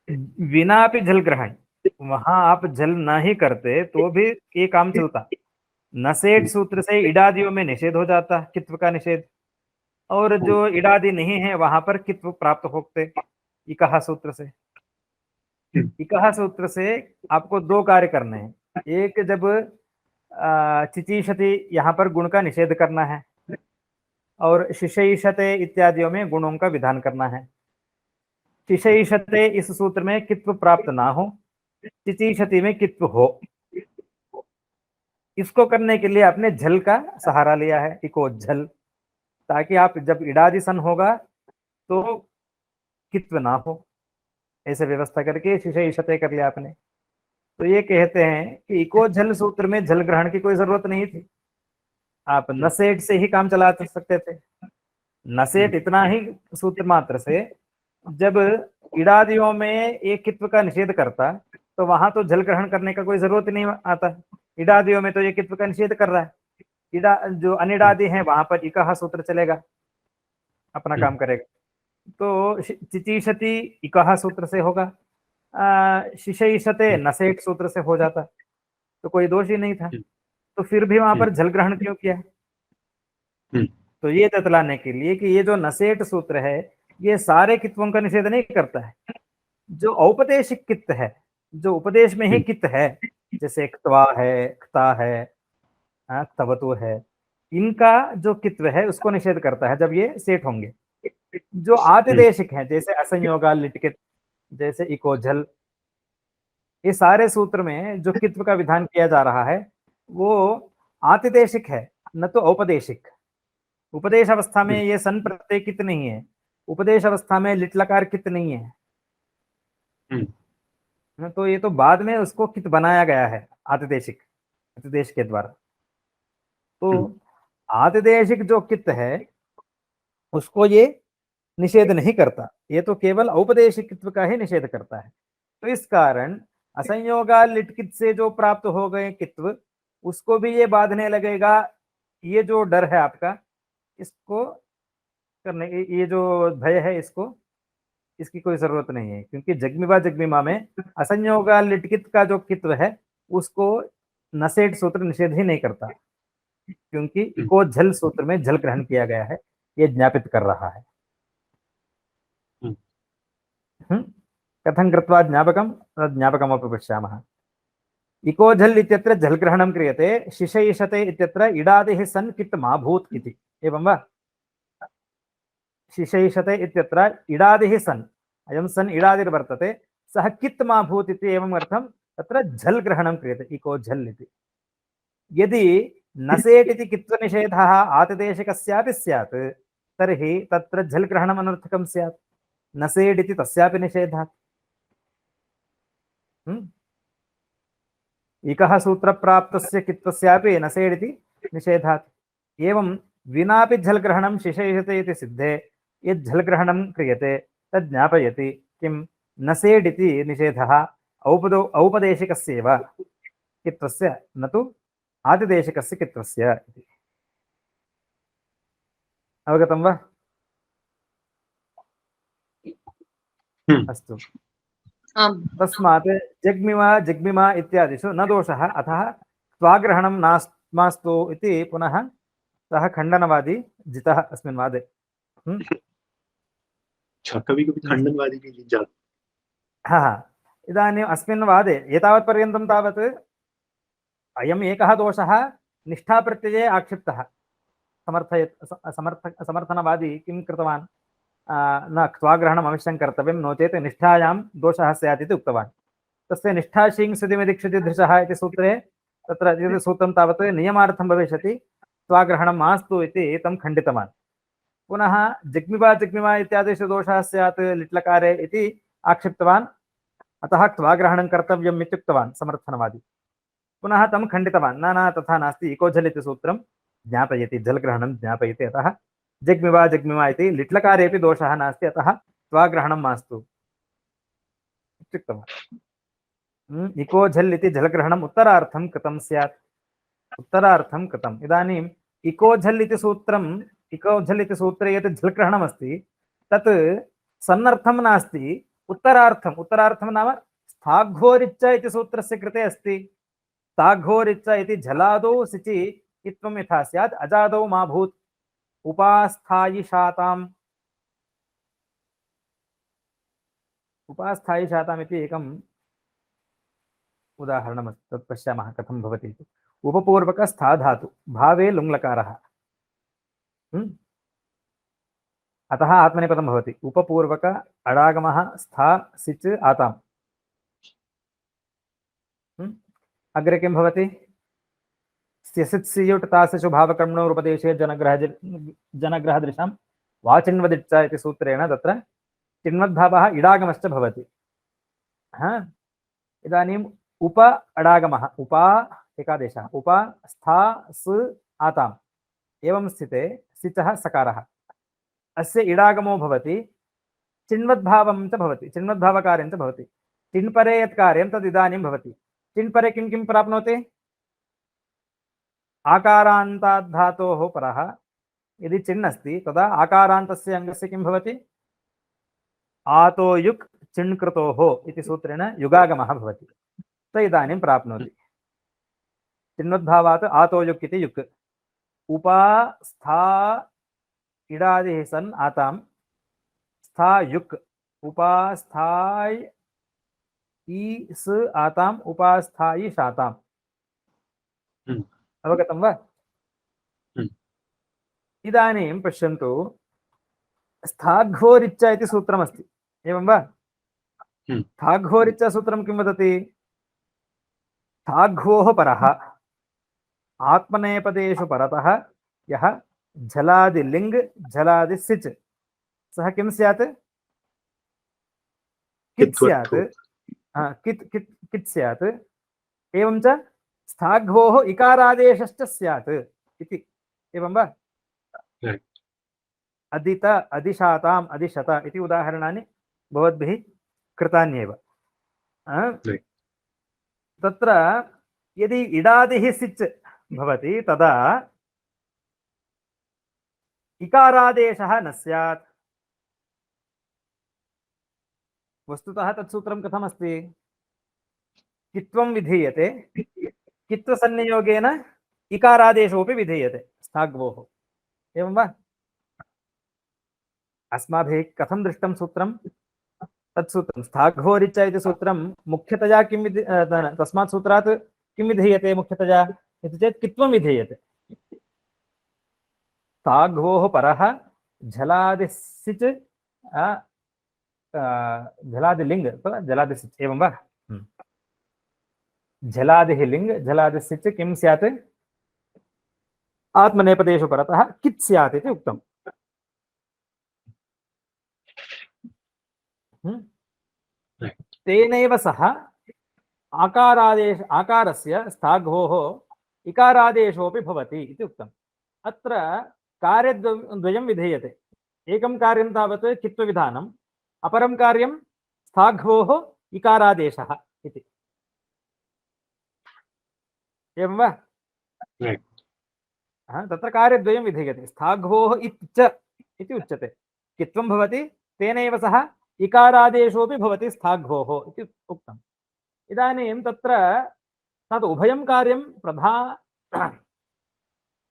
Speaker 1: विनापि झल् ग्रहण, वहां आप झल ना ही करते तो भी ये काम चलता। नसेट सूत्र से इडादियों में निषेध हो जाता, कित्व का निषेध, और जो इडादि नहीं है वहां पर कित्व प्राप्त होते इकहा सूत्र से। इकहा सूत्र से आपको दो कार्य करने हैं। एक, जब चिचीषति यहाँ पर गुण का निषेध करना है, और शिशैषते इत्यादियों में गुणों का विधान करना है। शिशैषते इस सूत्र में कित्व प्राप्त ना हो, चिचीषति में कित्व हो। इसको करने के लिए आपने झल का सहारा लिया है, इको झल, ताकि आप जब इडादि सन होगा तो कित्व ना हो, ऐसे व्यवस्था करके शिशैषते कर लिया आपने। तो ये कहते हैं कि इको झल सूत्र में झल ग्रहण की कोई जरूरत नहीं थी, आप नसेट से ही काम चला सकते थे। नसेट इतना ही सूत्र मात्र से जब इडादियों में एक कित्व का निषेध करता तो वहां तो झल ग्रहण करने का कोई जरूरत नहीं आता। इडादियों में तो ये कित्व का निषेध कर रहा है, जो अनिडादि है वहां पर इकहा सूत्र चलेगा, अपना काम करेगा। तो चिचीषति इकहा सूत्र से होगा, शिशैषते नसेट सूत्र से हो जाता, तो कोई दोष ही नहीं था। तो फिर भी वहां पर झल ग्रहण क्यों किया? तो ये ततलाने के लिए कि ये जो नसेट सूत्र है ये सारे कित्वों का निषेध नहीं करता है। जो औपदेशिक कित्त है, जो उपदेश में ही कित्त है, जैसे क्त्वा है, क्ता है, क्तवतु है, इनका जो कित्व है उसको निषेध करता है जब ये सेठ होंगे। जो आतिदेशिक हैं, जैसे असंयोगा लिटकित, जैसे इको झल, ये सारे सूत्र में जो कित्व का विधान किया जा रहा है वो आतिदेशिक है, न तो औपदेशिक। उपदेश अवस्था में ये सन प्रत्यय कित नहीं है, उपदेश अवस्था में लिट लकार कित नहीं है। तो ये तो बाद में उसको कित बनाया गया है आतिदेशिक, आतिदेश के द्वारा। तो आतिदेशिक जो कित है उसको ये निषेध नहीं करता, ये तो केवल औपदेशिक कित्व का ही निषेध करता है। तो इस कारण असंयोगा लिटकित से जो प्राप्त हो गए कित्व उसको भी ये बांधने लगेगा। ये जो डर है आपका, इसको करने, ये जो भय है, इसको, इसकी कोई जरूरत नहीं है, क्योंकि जग्मिवा जग्मिमा में असंयोगा लिटकित का जो कित्व है उसको नसेट सूत्र निषेध ही नहीं करता, क्योंकि इको झल सूत्र में झल ग्रहण किया गया है, ये ज्ञापित कर रहा है। कथं कृत्वा ज्ञापकं, ज्ञापकमपि पश्यामः। इको झल् इत्यत्र झल् ग्रहणं क्रियते, शिशैषते इत्यत्र इडादिः सन् कित् मा भूत् इति, एवं वा? शिशैषते इत्यत्र इडादिः सन्, अयं सन् इडादिर्वर्तते, सः कित् मा भूत् इति एवम् अर्थं तत्र झल् ग्रहणं क्रियते, इको झल् इति। यदि नसेट् इति कित्वनिषेधः आतिदेशिकस्यापि स्यात् तर्हि तत्र झल् ग्रहणम् अनर्थकं स्यात्, नसेट् इति तस्यापि निषेधात्। इकः सूत्रप्राप्तस्य कित्वस्यापि नसेट् इति निषेधात्। एवं विनापि झल् ग्रहणं शिशैषते इति सिद्धे यद् झल् ग्रहणं क्रियते तद् ज्ञापयति किं नसेट् इति निषेधः औपदेशिकस्यैव कित्वस्य, न तु आदिदेशिकस्य कित्वस्य इति। अवगतं वा? अस्तु। तस्मात् जग्मिमा जग्मिमा इत्यादिषु न दोषः, अतः स्वाग्रहणं मास्तु इति पुनः सः खण्डनवादी जितः अस्मिन् वादे।
Speaker 2: कभी कभी खण्डनवादी भी जीत जाता।
Speaker 1: हाँ, इदानीम् अस्मिन् वादे एतावत्पर्यन्तं तावत् अयम् एकः दोषः निष्ठाप्रत्यये आक्षिप्तः। समर्थनवादी किं कृतवान्, न स्वाग्रहणम् अवश्यं कर्तव्यं, नो चेत् निष्ठायां दोषः स्यात् इति उक्तवान्। तस्य निष्ठा शीङ् सुधिमिदिक्षति धृषः इति सूत्रे, तत्र सूत्रं तावत् नियमार्थं भविष्यति, स्वाग्रहणं मास्तु इति तं खण्डितवान्। पुनः जग्मिवा जग्मिमा इत्यादिषु दोषः स्यात् लिट्लकारे इति आक्षिप्तवान्, अतः स्वाग्रहणं कर्तव्यम् इत्युक्तवान् समर्थनवादी। पुनः तं खण्डितवान्, न तथा नास्ति, इको झल् इति सूत्रं ज्ञापयति, झल् ग्रहणं ज्ञापयति, अतः जग्मिवा जग्मिमा इति लिट्लकारेपि दोषः नास्ति, अतः स्वाग्रहणं मास्तु इत्युक्तवान्। इको झल् इति झल्ग्रहणम् उत्तरार्थं कृतं स्यात्, उत्तरार्थं कृतम्। इदानीम् इको झल् इति सूत्रम्, इको झल् इति सूत्रे यत् झल्ग्रहणमस्ति तत् सन्नर्थं नास्ति, उत्तरार्थम्। उत्तरार्थं नाम स्थाघोरिच्च इति सूत्रस्य कृते अस्ति। स्थाघोरिच्च इति झलादौ सिचि कित्वं यथा स्यात् अजादौ मा भूत्, उपास्थायिशाताम्, उपास्थायिशाताम् इति एकम् उदाहरणमस्ति, तत् पश्यामः कथं भवति इति। उपपूर्वकस्था धातु, भावे लुङ्लकारः, अतः आत्मनेपदं भवति। उपपूर्वक अडागमः स्था सिच् आताम्। अग्रे किं भवति? स्यसित् सियुट् तासिषु भावकर्मणोरुपदेशे जनग्रहदृशां वाचिन्वदिच्च इति सूत्रेण तत्र चिन्वद्भावः इडागमश्च भवति। इदानीम् उप अडागमः, उपा एकादेशः, उप स्था स् आताम्, एवं स्थिते सिचः सकारः, अस्य इडागमो भवति, चिन्वद्भावं च भवति, चिन्वद्भावकार्यं च भवति। चिन्परे यत् कार्यं तद् इदानीं भवति। चिन्परे किं किं प्राप्नोति? आकारान्तात् धातोः परः यदि चिन् अस्ति तदा आकारान्तस्य अङ्गस्य किं भवति? आतो युक् चिण्कृतोः इति सूत्रेण युगागमः भवति। स इदानीं प्राप्नोति। चिन्वद्भावात् आतो युक् इति युक्, उपा स्था इडादिः सन् आतां, स्था युक्, उपास्थाय् ई स आताम्, उपास्थायि शाताम्। अवगतं वा? इदानीं पश्यन्तु, स्थाघोरिच्च इति सूत्रमस्ति, एवं वा? स्थाघोरिच्च सूत्रं किं वदति? स्थाघ्वोः परः आत्मनेपदेषु परतः यः झलादिलिङ् झलादिसिच् सः किं स्यात्? कित् स्यात्, कित् स्यात्। एवं च स्थाघ्वोः इकारादेशश्च स्यात् इति, एवं वा? अदित, अधिशाताम्, अधिशत इति उदाहरणानि भवद्भिः कृतान्येव। तत्र यदि इडादिः सिच् भवति तदा इकारादेशः न स्यात्। वस्तुतः तत्सूत्रं कथमस्ति? कित्वं विधीयते, कित्वसंनियोगेन इकारादेशोऽपि विधीयते स्थाग्वोः। एवं वा? अस्माभिः कथं दृष्टं सूत्रं? तत्सूत्रं स्थाघ्वोरिच्च इति सूत्रं मुख्यतया किं तस्मात् सूत्रात् किं विधीयते मुख्यतया इति चेत् कित्वं विधीयते। स्थाघ्वोः परः झलादिसिच् झलादिलिङ्ग् अथवा झलादिसिच् एवं वा? झलादिः लिङ्ग् झलादिसिच् किं स्यात्? आत्मनेपदेषु परतः कित् स्यात् इति उक्तम्। तेनैव सह आकारस्य स्थाघ्वोः इकारादेशोऽपि भवति इति उक्तम्। अत्र कार्यद्वयं विधीयते। एकं कार्यं तावत् कित्वविधानम्, अपरं कार्यं स्थाघ्वोः इकारादेशः इति। एवं वा? तत्र कार्यद्वयं विधीयते। स्थाघ्वोः इति उच्यते। कित्वं भवति, तेनैव सह इकारादेशोऽपि भवति स्थाघ्वोः इति उक्तम्। इदानीं तत्र तद् उभयं कार्यं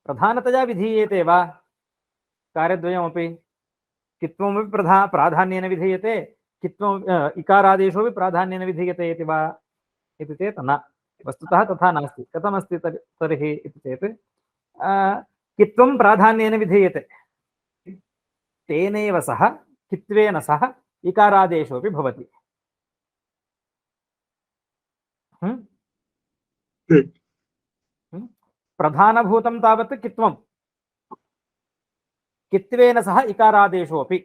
Speaker 1: प्रधानतया विधीयते वा? कार्यद्वयमपि कित्वमपि प्राधान्येन विधीयते, कित्वम् इकारादेशोऽपि प्राधान्येन विधीयते इति वा इति चेत् न, वस्तुतः तथा नास्ति। कथमस्ति तर्हि इति चेत् कित्वं प्राधान्येन विधीयते, तेनैव सह कित्वेन सह इकारादेशोऽपि भवति। प्रधानभूतं तावत् कित्वं, कित्वेन सह इकारादेशोऽपि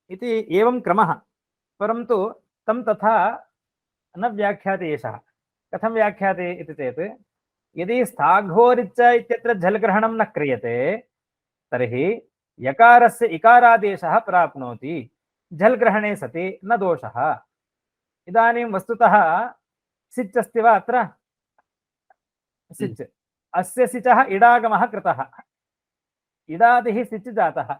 Speaker 1: इति एवं क्रमः। परन्तु तं तथा न व्याख्याते एषः। कथं व्याख्याते इति चेत् यदि स्थाघ्वोरिच्च इत्यत्र झल्ग्रहणं न क्रियते तर्हि यकारस्य इकारादेशः प्राप्नोति, झल्ग्रहणे सति न दोषः। इदानीं वस्तुतः सिच् अस्ति वा? अत्र सिच्, अस्य सिचः इडागमः कृतः, इडादिः सिच् जातः।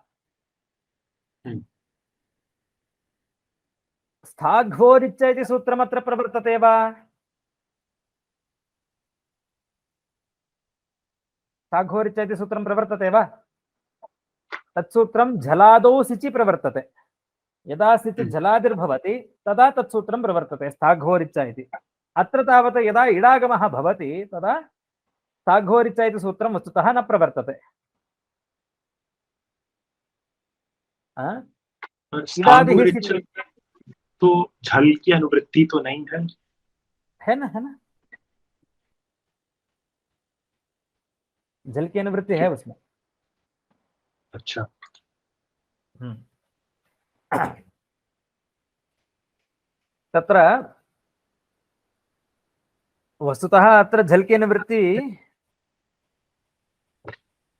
Speaker 1: स्थाघ्वोरिच्च इति सूत्रमत्र प्रवर्तते वा? स्थाघ्वोरिच्च इति सूत्रं प्रवर्तते वा? तत्सूत्रं झलादौ सिचि प्रवर्तते। यदा सिच् झलादिर्भवति तदा तत्सूत्रं प्रवर्तते स्थाघ्वोरिच्च इति। अत्र तावत् यदा इडागमः भवति तदा स्थाघ्वोरिच्च इति सूत्रं वस्तुतः न प्रवर्तते।
Speaker 2: तो झल की अनुवृत्ति तो नहीं है
Speaker 1: ना? झल की अनुवृत्ति है उसमें।
Speaker 2: अच्छा।
Speaker 1: तत्र वस्तुतः अत्र झल की अनुवृत्ति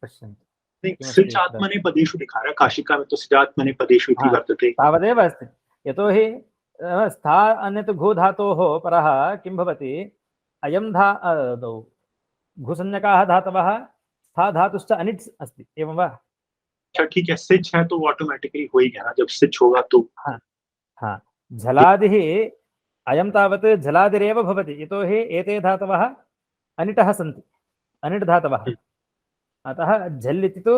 Speaker 1: पश्यन्तु,
Speaker 2: सिचात्मनेपदेषु लिखा है, काशिका में तो सिचात्मनेपदेषु इति वर्तते।
Speaker 1: तावदेव अस्ति। यतोहि स्था अन्यत् घु धातोः परः किं भवति, अयं घुसंज्ञकाः धातवः, स्था धातुश्च अनिट् अस्ति। एवं वा?
Speaker 2: अच्छा ठीक है, सिच है तो ऑटोमेटिकली हो ही गया ना, जब सिच होगा तो।
Speaker 1: हाँ, झलादिः अयं तावत् झलादिरेव भवति, यतोहि एते धातवः अनिटः सन्ति, अनिट् धातवः। अतः झल् इति तु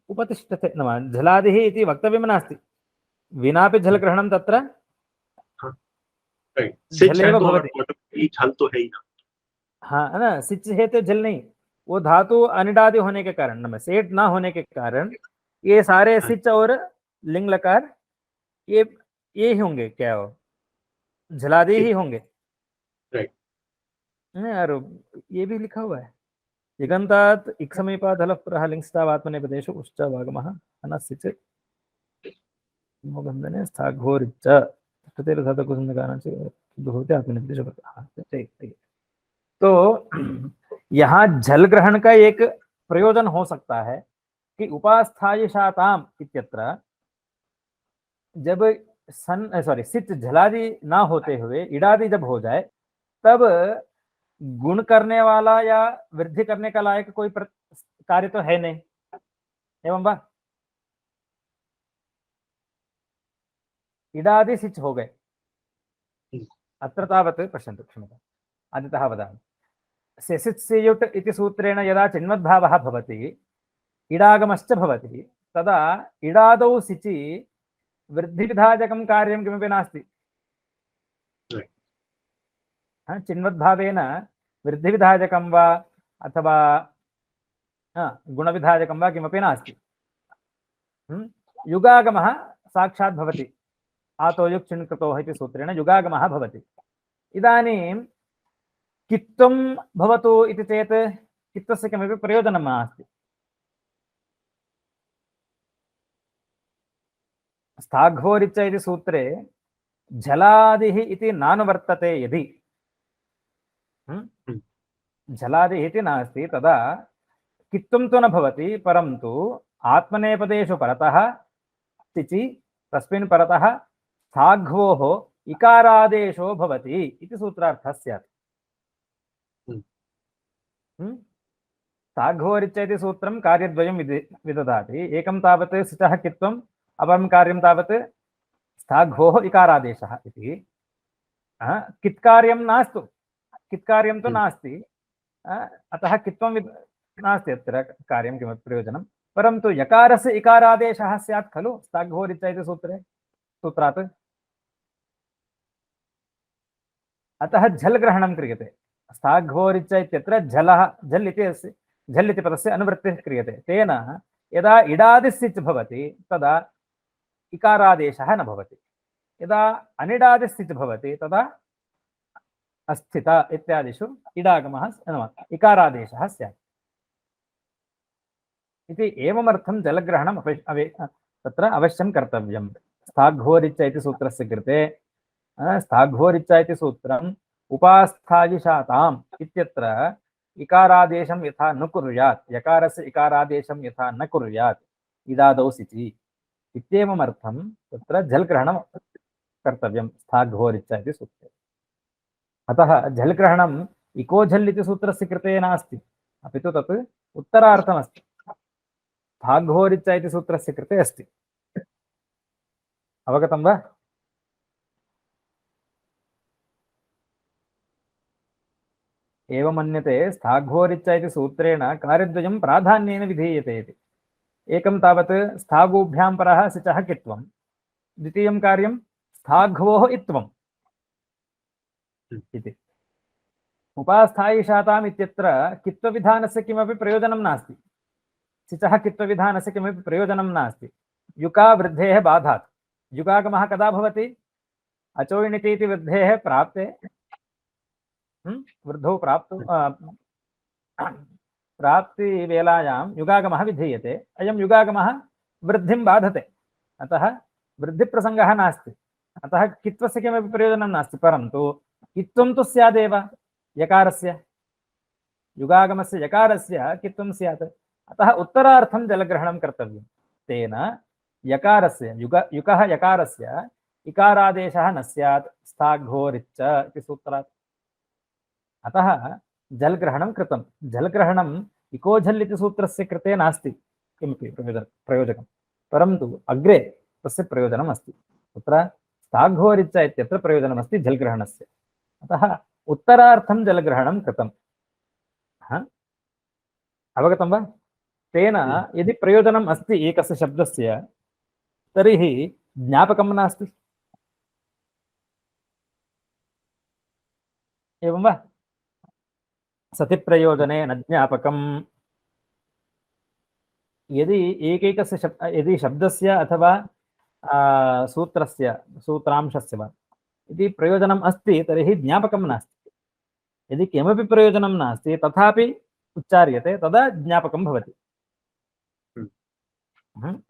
Speaker 1: उपतिष्ठते, नाम झलादिः इति वक्तव्यं नास्ति। विनापि झल् ग्रहणं तत्र झलेव भवति।
Speaker 2: झल तो है ही ना।
Speaker 1: हाँ ना, सिच है तो झल नहीं, वो धातु अनिडादि होने के कारण, सेठ ना होने के कारण ये सारे सिच और लिंग लकार ये ही होंगे, क्या हो, झलादि ही होंगे। और ये भी लिखा हुआ है, यगंतात् इक्समीपात् हलः परः लिंगस्तावात्मनेपदेषु उश्च वागमः अनस्सिच मोगन्धने स्थाघ्वोरिच्च तथैव धातुकुसंज्ञकानांच भवति आत्मनेपदेषु परतः। तो यहाँ झल ग्रहण का एक प्रयोजन हो सकता है कि उपास्थायिशाताम् इत्यत्र जब सिच झलादि ना होते हुए इडादि जब हो जाए तब गुण करने वाला या वृद्धि करने का लायक कोई कार्य तो है नहीं, एवं वा? इडादि सिच् हो गए। अत्र तावत् पश्यन्तु, क्षम्यताम्, आदितः वदामि। सेसित् सेयुट् इति सूत्रेण यदा चिन्वद्भावः भवति, इडागमश्च भवति, तदा इडादौ सिचि वृद्धिविधाजकं कार्यं किमपि नास्ति। चिन्वद्भावेन वृद्धिविधाजकं वा अथवा गुणविधाजकं वा किमपि नास्ति। युगागमः साक्षात् भवति, आतो युक् कृतोः इति सूत्रेण युगागमः भवति। इदानीं कित्वं भवतु इति चेत् कित्वस्य किमपि प्रयोजनं नास्ति। स्थाघ्वोरिच्च इति सूत्रे जलादिः इति नानुवर्तते यदि, जलादिः इति नास्ति, तदा कित्वं तु न भवति, परन्तु आत्मनेपदेषु परतः तिचि तस्मिन् परतः स्थाघ्वोः इकारादेशो भवति इति सूत्रार्थः स्यात्। स्थाघ्वोरिच्च इति सूत्रं कार्यद्वयं विदधाति। एकं तावत् सिचः कित्वम्, अपरं कार्यं तावत् स्थाघ्वोः इकारादेशः इति। कित्कार्यं नास्तु, कित्कार्यं तु नास्ति, अतः कित्वं नास्ति अत्र कार्यं किमपि प्रयोजनं, परन्तु यकारस्य इकारादेशः स्यात् खलु स्थाघ्वोरिच्च इति सूत्रात्। अतः झल् ग्रहणं क्रियते। स्थाघ्वोरिच्च इत्यत्र झलः, झल् इति अस्ति, झल् इति पदस्य अनुवृत्तिः क्रियते। तेन यदा इडादिस्सिच् भवति तदा इकारादेशः न भवति, यदा अनिडादिस्सिच् भवति तदा अस्थित इत्यादिषु इडागमः इकारादेशः स्यात् इति। एवमर्थं जलग्रहणम् तत्र अवश्यं कर्तव्यं। स्थाघ्वोरिच्च इति सूत्रस्य कृते स्थाघ्वोरिच्च इति सूत्रम् उपास्थायिषाताम् इत्यत्र इकारादेशं यथा न कुर्यात्, यकारस्य इकारादेशं यथा न कुर्यात् इदादौ सिचि इत्येवमर्थं तत्र जलग्रहणं कर्तव्यं स्थाघ्वोरिच्च इति सूत्रे। अतः जलग्रहणम् इको झल् इति सूत्रस्य कृते नास्ति, अपि तु तत् उत्तरार्थमस्ति, स्थाघ्वोरिच्च इति सूत्रस्य कृते अस्ति। अवगतं वा? एवमन्यते स्थाघ्वोरिच्च इति सूत्रेण कार्यद्वयं प्राधान्येन विधीयते इति। एकं तावत् स्थागूभ्यां परः सिचः कित्वं, द्वितीयं कार्यं स्थाघ्वोः इत्वम् इति। उपास्थायिषाताम् इत्यत्र कित्वविधानस्य किमपि प्रयोजनं नास्ति, सिचः कित्वविधानस्य किमपि प्रयोजनं नास्ति। युका वृद्धेः बाधात्, युगागमः कदा भवति? अचोयिणिति इति वृद्धेः प्राप्ते, वृद्धौ प्राप्तिवेलायां युगागमः विधीयते। अयं युगागमः वृद्धिं बाधते, अतः वृद्धिप्रसङ्गः नास्ति, अतः कित्वस्य किमपि प्रयोजनं नास्ति। परन्तु कित्वं तु स्यादेव यकारस्य, युगागमस्य यकारस्य कित्वं स्यात्, अतः उत्तरार्थं जलग्रहणं कर्तव्यं। तेन यकारस्य युकः यकारस्य इकारादेशः न स्यात् स्थाघ्वोरिच्च इति सूत्रात्। अतः जलग्रहणं कृतं। जलग्रहणम् इको झल् इति सूत्रस्य कृते नास्ति किमपि प्रयोजकं, परन्तु अग्रे तस्य प्रयोजनम् अस्ति। तत्र स्थाघ्वोरिच्च इत्यत्र प्रयोजनमस्ति जलग्रहणस्य, अतः उत्तरार्थं जलग्रहणं कृतम्। अवगतं वा? तेन यदि प्रयोजनम् अस्ति एकस्य शब्दस्य, तर्हि ज्ञापकं नास्ति, एवं वा? सति प्रयोजने न ज्ञापकम्। यदि एकैकस्य यदि शब्दस्य अथवा सूत्रस्य सूत्रांशस्य वा यदि प्रयोजनम् अस्ति तर्हि ज्ञापकं नास्ति। यदि किमपि प्रयोजनं नास्ति तथापि उच्चार्यते तदा ज्ञापकं भवति।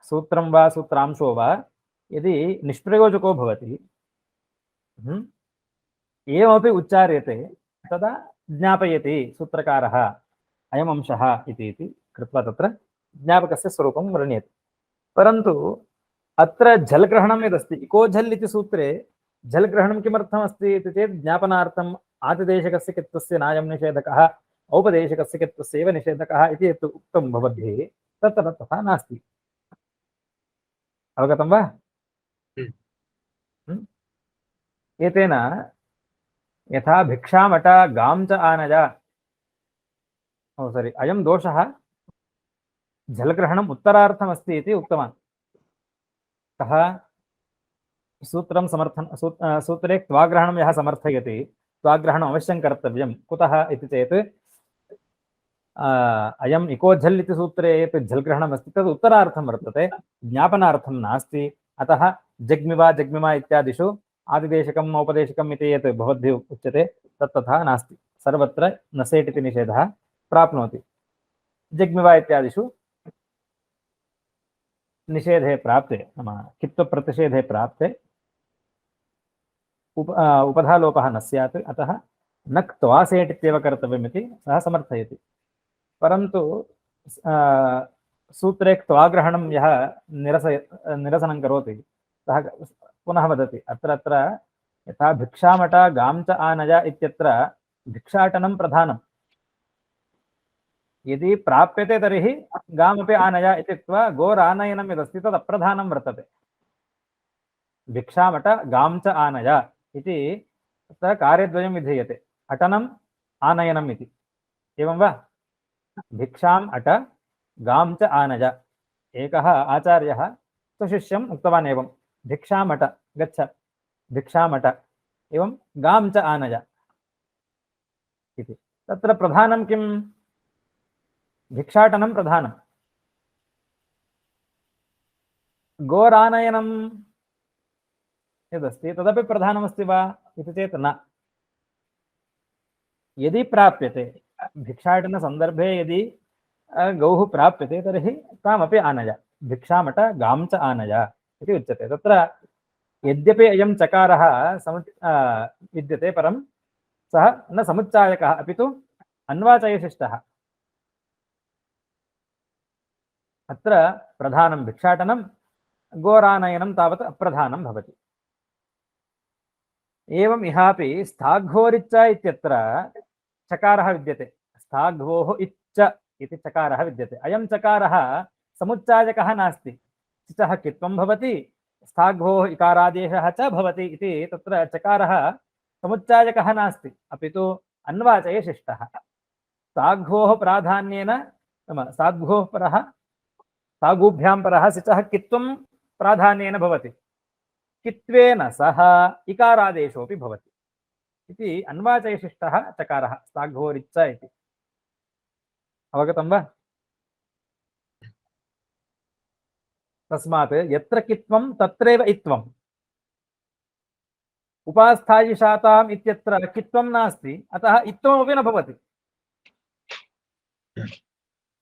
Speaker 1: सूत्रं वा सूत्रांशो वा यदि निष्प्रयोजको भवति, एवमपि उच्चार्यते, तदा ज्ञापयति सूत्रकारः अयम् अंशः इति कृत्वा तत्र ज्ञापकस्य स्वरूपं वर्ण्यते। परन्तु अत्र जलग्रहणं यदस्ति, इको झल् इति सूत्रे जलग्रहणं किमर्थमस्ति इति चेत् ज्ञापनार्थम् आतिदेशकस्य कित्वस्य नायं निषेधकः औपदेशकस्य कित्वस्यैव निषेधकः इति यत् उक्तं भवद्भिः तत्र तथा नास्ति। अवगतं वा? एतेन यथा भिक्षामट गां च आनय, सॉरी, अयं दोषः जलग्रहणम् उत्तरार्थमस्ति इति उक्तवान्। कः सूत्रं सूत्रे त्वाग्रहणं यः समर्थयति त्वाग्रहणम् अवश्यं कर्तव्यं। कुतः इति चेत् अयम् इको झल् इति सूत्रे यत् झल्ग्रहणम् अस्ति तद् उत्तरार्थं वर्तते, ज्ञापनार्थं नास्ति। अतः जग्मिवा जग्मिमा इत्यादिषु आदिदेशकम् औपदेशकम् इति यत् भवद्भिः उच्यते तत् तथा नास्ति। सर्वत्र न सेट् इति निषेधः प्राप्नोति। जग्मिवा इत्यादिषु निषेधे प्राप्ते, नाम कित्वप्रतिषेधे प्राप्ते उपधालोपः न स्यात्। अतः न क्त्वा सेट् इत्येव कर्तव्यमिति सः समर्थयति। परन्तु सूत्रे क्त्वाग्रहणं यः निरसनं करोति सः पुनः वदति अत्र यथा भिक्षामट गां च आनय इत्यत्र भिक्षाटनं प्रधानं। यदि प्राप्यते तर्हि गामपि आनय इत्युक्त्वा गोरानयनं यदस्ति तद् अप्रधानं वर्तते। भिक्षामट गां च आनय इति तत्र कार्यद्वयं विधीयते, अटनम् आनयनम् इति। एवं वा? भिक्षाम् अट गां च आनय। एकः आचार्यः स्वशिष्यम् उक्तवान् एवं, भिक्षामट गच्छ, भिक्षामट, एवं गां च आनय इति। तत्र प्रधानं किं? भिक्षाटनं प्रधानं। गोरानयनं यदस्ति तदपि प्रधानमस्ति वा इति चेत् न। यदि प्राप्यते, भिक्षाटनसन्दर्भे यदि गौः प्राप्यते तर्हि तामपि आनय, भिक्षामट गां च आनय इति उच्यते। तत्र यद्यपि अयं चकारः विद्यते परं सः न समुच्चायकः अपि तु अन्वाचयशिष्टः। अत्र प्रधानं भिक्षाटनं, गोरानयनं तावत् अप्रधानं भवति। एवम् इहापि स्थाघ्वोरिच्च इत्यत्र चकारः विद्यते। स्थाघ्वोः इच्च इति चकारः विद्यते। अयं चकारः समुच्चायकः नास्ति। चिचः कित्वं भवति, स्थाघ्वोः इकारादेशः च भवति इति तत्र चकारः समुच्चायकः नास्ति, अपि तु अन्वाचयशिष्टः। स्थाघ्वोः प्राधान्येन, नाम स्थाघ्वोः परः, स्थागूभ्यां परः सिचः कित्वं प्राधान्येन भवति, कित्वेन सह इकारादेशोऽपि भवति इति अन्वाचयशिष्टः चकारः स्थाघ्वोरिच्च इति। अवगतं वा? तस्मात् यत्र कित्वं तत्रैव इत्वम्। उपास्थायिशाताम् इत्यत्र कित्वं नास्ति, अतः इत्वमपि न भवति।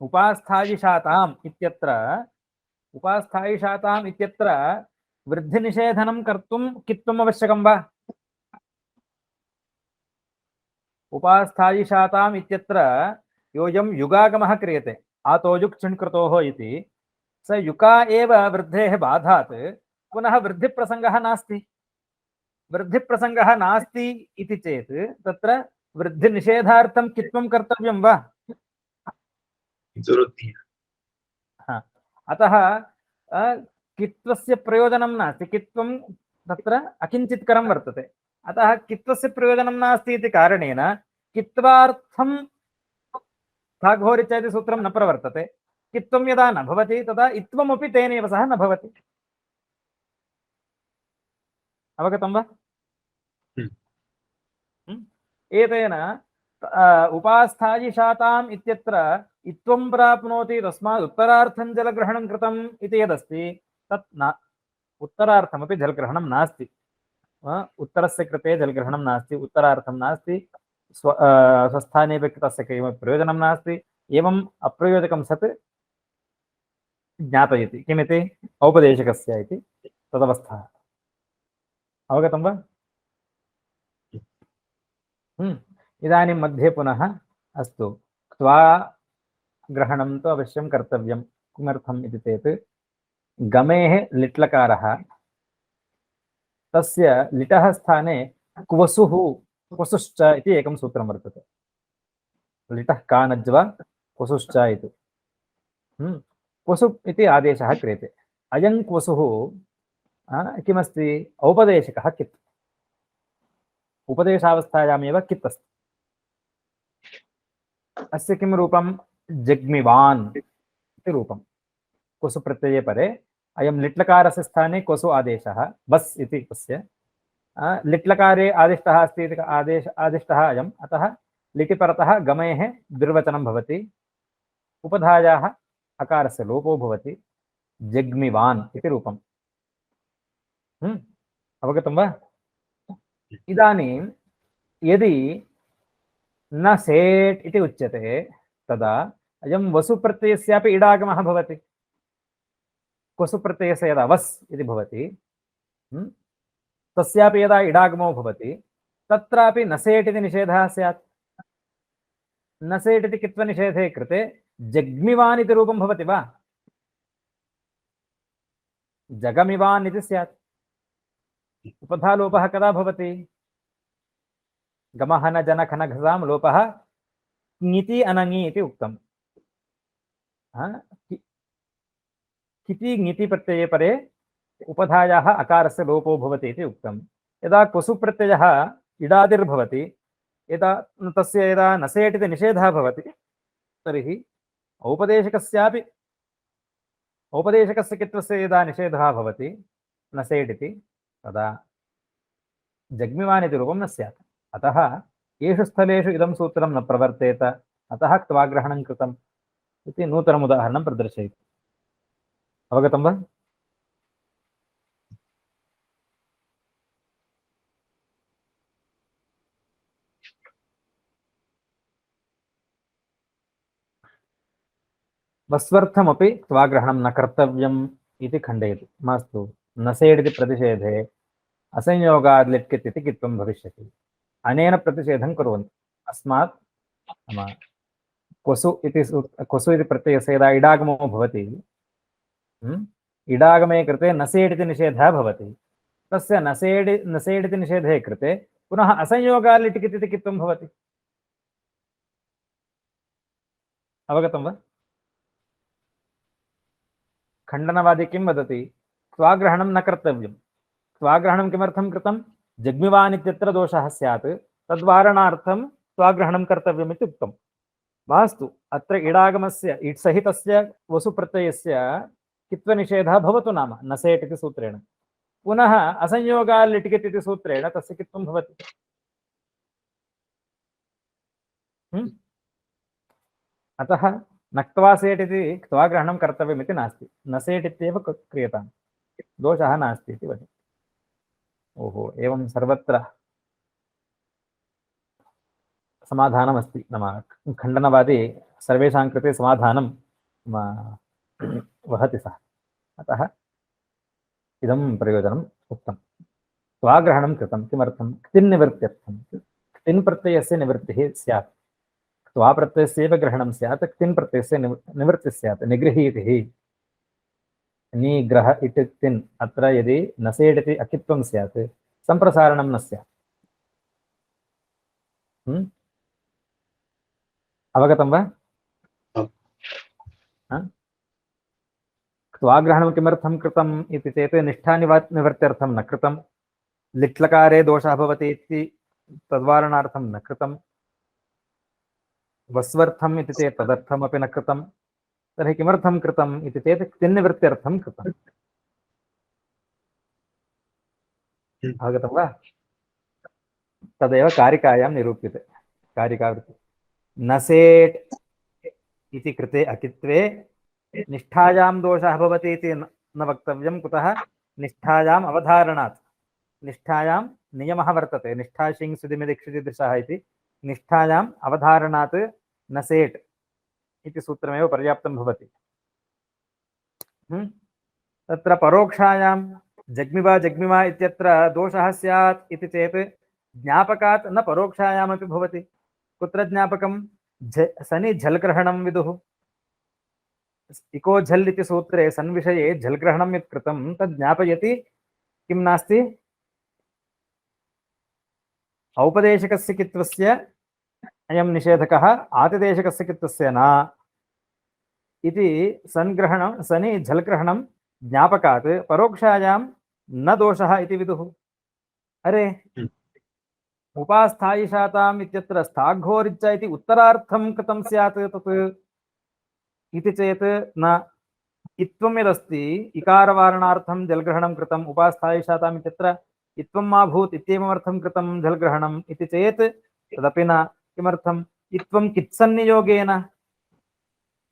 Speaker 1: उपास्थायिशाताम् इत्यत्र वृद्धिनिषेधनं कर्तुं कित्वम् आवश्यकं वा? उपास्थायिशाताम् इत्यत्र योऽयं युगागमः क्रियते, आतोयुक् चिण्कृतोः इति, स युका एव वृद्धेः बाधात् पुनः वृद्धिप्रसङ्गः नास्ति। वृद्धिप्रसङ्गः नास्ति इति चेत् तत्र वृद्धिनिषेधार्थं कित्वं कर्तव्यं वा? अतः कित्वस्य प्रयोजनं नास्ति। कित्वं तत्र अकिञ्चित्करं वर्तते। अतः कित्वस्य प्रयोजनं नास्ति इति कारणेन कित्वार्थं स्थाघ्वोरिच्च इति सूत्रं न प्रवर्तते। कित्वं यदा न भवति तदा इत्वमपि तेनैव सह न भवति। अवगतं वा? एतेन उपास्थायिशाताम् इत्यत्र इत्वं प्राप्नोति, तस्मात् उत्तरार्थं जलग्रहणं कृतम् इति यदस्ति तत् न, उत्तरार्थमपि जलग्रहणं नास्ति। उत्तरस्य कृते जलग्रहणं नास्ति, उत्तरार्थं नास्ति, स्वस्थानेपि तस्य किमपि प्रयोजनं नास्ति। एवम् अप्रयोजकं सत् ज्ञापयति। किमिति? औपदेशकस्य इति तदवस्था। अवगतं वा? इदानीं मध्ये पुनः अस्तु, क्त्वा ग्रहणं तु अवश्यं कर्तव्यं। किमर्थम् इति चेत् गमेः लिट्लकारः, तस्य लिटः स्थाने क्वसुः क्वसुश्च इति एकं सूत्रं वर्तते। लिटः कानज्वा क्वसुश्च इति। क्वसु इति आदेशः क्रियते। अयं क्वसुः किमस्ति? औपदेशिकः कित्। उपदेशावस्थायामेव कित् अस्ति। अस्य किं रूपं? जग्मिवान् इति रूपं। क्वसु प्रत्यये परे अयं लिट्लकारस्य स्थाने क्वसु आदेशः बस् इति तस्य। लिट्लकारे आदिष्टः अस्ति इति आदिष्टः अयम्, अतः लिटि परतः गमेः द्विर्वचनं भवति, उपधायाः अकारस्य लोपो भवति, जग्मिवान् इति रूपम्। अवगतं वा? इदानीं यदि न सेट् इति उच्यते तदा अयं वसुप्रत्ययस्यापि इडागमः भवति। क्वसुप्रत्ययस्य यदा वस् इति भवति तस्यापि यदा इडागमो भवति तत्रापि न सेट् इति निषेधः स्यात्। न सेट् इति कित्वनिषेधे कृते जग्मिवान् इति रूपं भवति वा? जगमिवान् इति स्यात्। उपधालोपः कदा भवति? गमः न जन खन घसां लोपः ङिति अनङि इति उक्तम्। किति ङिति प्रत्यये परे उपधायाः अकारस्य लोपो भवति इति उक्तम्। यदा क्वसु प्रत्ययः इडादिर्भवति, यदा तस्य यदा नसेट् इति निषेधः भवति तर्हि औपदेशकस्य कित्वस्य यदा निषेधः भवति नसेट् इति, तदा जग्मिवान् इति रूपं न स्यात्। अतः येषु स्थलेषु इदं सूत्रं न प्रवर्तेत, अतः क्त्वाग्रहणं कृतम् इति नूतनम् उदाहरणं प्रदर्शयति। अवगतं वा? वस्वर्थमपि क्त्वाग्रहणं न कर्तव्यम् इति खण्डयति। मास्तु, नसेट् इति प्रतिषेधे असंयोगाद् लिट् कित् इति कित्वं भविष्यति। अनेन प्रतिषेधं कुर्वन्ति। अस्मात् क्वसु इति प्रत्ययस्य यदा इडागमो भवति, इडागमे कृते नसेट् इति निषेधः भवति। तस्य नसेट् इति निषेधे कृते पुनः असंयोगात् लिट् कित् इति कित्वं भवति। अवगतं वा? खण्डनवादी किं वदति? क्त्वाग्रहणं न कर्तव्यं। क्त्वाग्रहणं किमर्थं कृतं? जग्मिवान् इत्यत्र दोषः स्यात्, तद्वारणार्थं क्त्वाग्रहणं कर्तव्यम् इति उक्तं। मास्तु, अत्र इडागमस्य इट् सहितस्य वसुप्रत्ययस्य कित्वनिषेधः भवतु नाम नसेट् इति सूत्रेण, पुनः असंयोगात् लिट् कित् इति सूत्रेण तस्य कित्वं भवति। अतः नक्त्वा सेट् इति क्त्वाग्रहणं कर्तव्यमिति नास्ति, नसेट् इत्येव क्रियताम्, दोषः नास्ति इति वदति। ओहो, एवं सर्वत्र समाधानमस्ति। नाम खण्डनवादी सर्वेषां कृते समाधानं वहति सः। अतः इदं प्रयोजनम् उक्तं। क्त्वाग्रहणं कृतं किमर्थं? क्तिन्निवृत्त्यर्थं। क्तिन् प्रत्ययस्य निवृत्तिः स्यात्, क्त्वा प्रत्ययस्यैव ग्रहणं स्यात्, क्तिन् प्रत्ययस्य निवृत्तिः स्यात्। निगृहीतिः, निग्रह इति क्तिन्, अत्र यदि नसेट् इति अकित्वं स्यात् सम्प्रसारणं न स्यात्। अवगतं वा? क्त्वाग्रहणं किमर्थं कृतम् इति चेत् निष्ठानिवृत्त्यर्थं न कृतं, लिट्लकारे दोषः भवति इति तद्वारणार्थं न कृतं, वस्वर्थम् इति चेत् तदर्थमपि न कृतं। तर्हि किमर्थं कृतम् इति चेत् क्तिन्निवृत्त्यर्थं कृतम्। अवगतं वा? तदेव कारिकायां निरूप्यते। कारिकावृत्ति नसेट् इति कृते अकित्वे निष्ठायां दोषः भवति इति न वक्तव्यं। कुतः? निष्ठायाम् अवधारणात्। निष्ठायां नियमः वर्तते, निष्ठा शिङ् सुदिमिदिक्षिति दृशः इति। निष्ठायाम् अवधारणात् नसेट् इति सूत्रमेव पर्याप्तं भवति। तत्र परोक्षायां जग्मिवा इत्यत्र दोषः स्यात् इति चेत् ज्ञापकात् न परोक्षायामपि भवति। कुत्र ज्ञापकं? सनि झल्ग्रहणं विदुः। इको झल् इति सूत्रे सन्विषये झल्ग्रहणं यत् कृतं तद् ज्ञापयति किं नास्ति? औपदेशिकस्य कित्वस्य अयं निषेधकः, आतिदेशिकस्य कित्वस्य न इति सन्ग्रहणं सनि झल्ग्रहणं ज्ञापकात् परोक्षायां न दोषः इति विदुः। अरे उपास्थायिशाताम् इत्यत्र स्थाघ्रोरिच्च इति उत्तरार्थं कृतं स्यात् तत् इति चेत् न। इत्वं यदस्ति इकारवारणार्थं जलग्रहणं कृतम् उपास्थायिशाताम् इत्यत्र इत्वं मा भूत् इत्येवमर्थं कृतं जलग्रहणम् इति चेत् तदपि न। किमर्थम्? इत्वं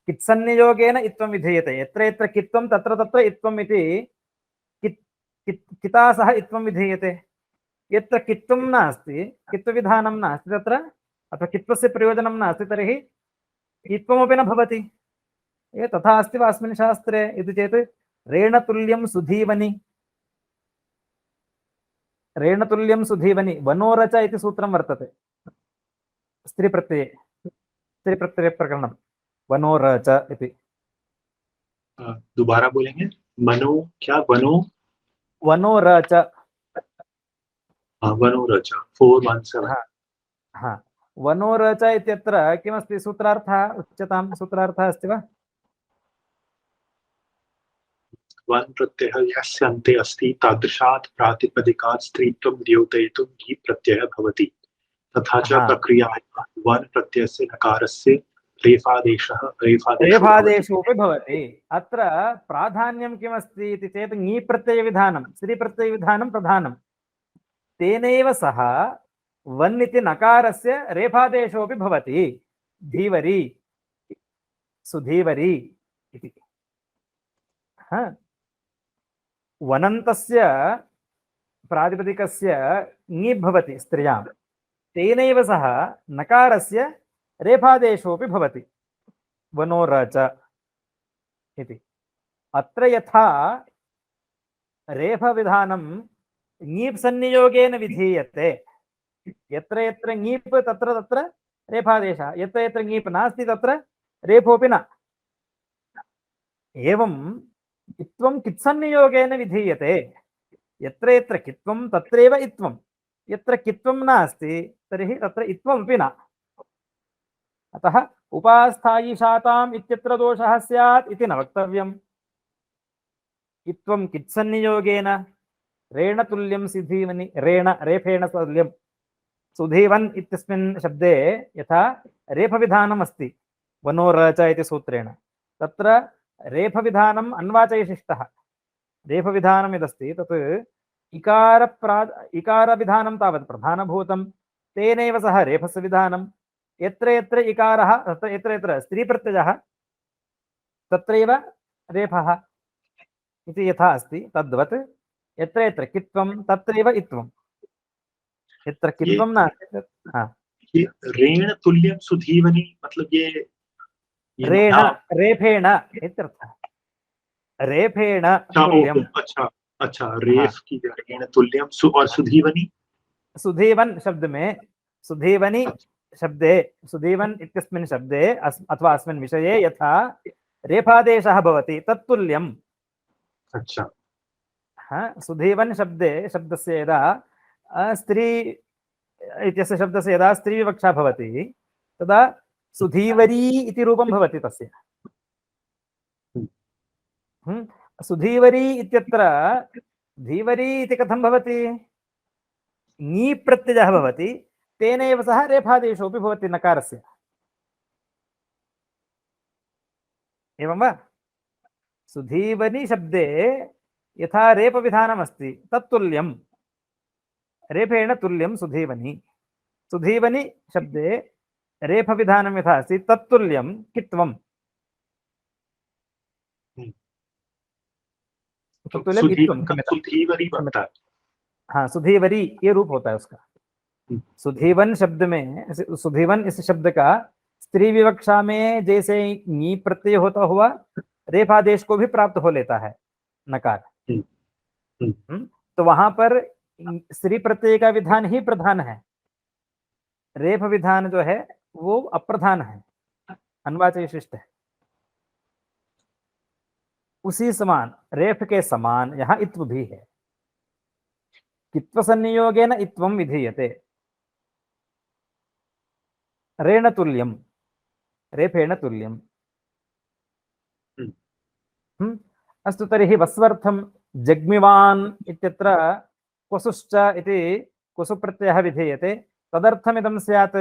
Speaker 1: कित्सन्नियोगेन इत्वं विधीयते। यत्र यत्र कित्वं तत्र तत्र इत्वम् इति किता सह इत्वं विधीयते। यत्र कित्वं नास्ति, कित्वविधानं नास्ति तत्र अथवा कित्वस्य प्रयोजनं नास्ति तर्हि इत्वमपि न भवति। तथा अस्ति वा अस्मिन् शास्त्रे इति चेत् रेणतुल्यं सुधीवनि, रेणतुल्यं सुधीवनि वनोरच इति सूत्रं वर्तते स्त्रीप्रत्यये, स्त्रीप्रत्ययप्रकरणं वनोरच इति।
Speaker 2: दोबारा बोलेंगे? मनो क्या? वनो
Speaker 1: वनोरच।
Speaker 2: वनोरच 417।
Speaker 1: हाँ हाँ, वनोरच इत्यत्र किमस्ति सूत्रार्थः? उच्यतां सूत्रार्थः अस्ति वा?
Speaker 2: वन प्रत्ययः यस्य अन्ते अस्ति तादृशात् प्रातिपदिकात् स्त्रीत्वं द्योतयितुं ङी प्रत्ययः भवति। तथा च
Speaker 1: हाँ,
Speaker 2: प्रक्रियायां वन प्रत्ययस्य नकारस्य
Speaker 1: रेफादेशोऽपि भवति। अत्र प्राधान्यं किमस्ति इति चेत् ङी प्रत्ययविधानं, स्त्रीप्रत्ययविधानं प्रधानं। तेनैव सह वन् इति नकारस्य रेफादेशोऽपि भवति। धीवरी, सुधीवरी इति। वनन्तस्य प्रातिपदिकस्य ङी भवति स्त्रियां, तेनैव सह नकारस्य रेफादेशोऽपि भवति वनोरच इति। अत्र यथा रेफविधानं ङीप् सन्नियोगेन विधीयते, यत्र यत्र ङीप् तत्र तत्र रेफादेशः, यत्र यत्र ङीप् नास्ति तत्र रेफोऽपि न। एवं इत्वं कित्सन्नियोगेन विधीयते। यत्र यत्र कित्वं तत्रैव इत्वं, यत्र कित्वं नास्ति तर्हि तत्र इत्वमपि न। अतः उपास्थायिशाताम् इत्यत्र दोषः स्यात् इति न वक्तव्यम्। इत्वं कित्सन्नियोगेन रेणतुल्यं सुधीवनि, रेण रेफेण तुल्यं सुधीवन् इत्यस्मिन् शब्दे यथा रेफविधानम् अस्ति वनोरच इति सूत्रेण, तत्र रेफविधानम् अन्वाचयशिष्टः। रेफविधानं यदस्ति तत् इकारविधानं तावत् प्रधानभूतं, तेनैव सह रेफस्य विधानं। यत्र यत्र इकारः, यत्र यत्र स्त्रीप्रत्ययः तत्रैव रेफः इति यथा अस्ति तद्वत् यत्र यत्र कित्वं तत्रैव इत्वं, यत्र कित्वं नास्ति।
Speaker 2: ये रेण तुल्यं सुधीवनि मतलब ये
Speaker 1: रेण रेफेण इत्यर्थः। रेफेण तुल्यं।
Speaker 2: अच्छा अच्छा, रेफ की रेण तुल्यं और सुधीवनि,
Speaker 1: सुधीवन शब्द में, सुधीवनि शब्दे, सुधीवन इत्यस्मिन् शब्दे अथवा अस्मिन् विषये यथा रेफादेशः भवति तत्तुल्यम्।
Speaker 2: अच्छा,
Speaker 1: सुधीवन शब्दे, शब्दस्य यदा स्त्री इत्यस्य शब्दस्य यदा स्त्रीविवक्षा भवति तदा सुधीवरी इति रूपं भवति तस्य। सुधीवरी इत्यत्र धीवरी इति कथं भवति? ङी प्रत्ययः भवति, तेनैव सह रेफादेशोऽपि भवति नकारस्य। एवं वा? सुधीवनि शब्दे यथा रेफविधानमस्ति तत्तुल्यं, रेफेण तुल्यं सुधीवनि। सुधीवनि शब्दे रेफविधानं यथा अस्ति तत्तुल्यं कित्वं।
Speaker 2: सुधीवरी बनता है।
Speaker 1: हाँ, सुधीवरी ये रूप होता है उसका। सुधीवन शब्द में, सुधीवन इस शब्द का स्त्री विवक्षा में जैसे नी प्रत्यय होता हुआ रेफादेश को भी प्राप्त हो लेता है नकार। तो वहां पर स्त्री प्रत्यय का विधान ही प्रधान है, रेफ विधान जो है वो अप्रधान है, अन्वाचय शिष्ट है। उसी समान, रेफ के समान यहाँ इत्व भी है। कित्व संनियोगेन इत्वं विधीयते। रेण तुल्यं, रेफेण तुल्यं। अस्तु, तर्हि वस्वर्थं जग्मिवान् इत्यत्र क्वसुश्च इति क्वसुप्रत्ययः विधीयते, तदर्थमिदं स्यात्।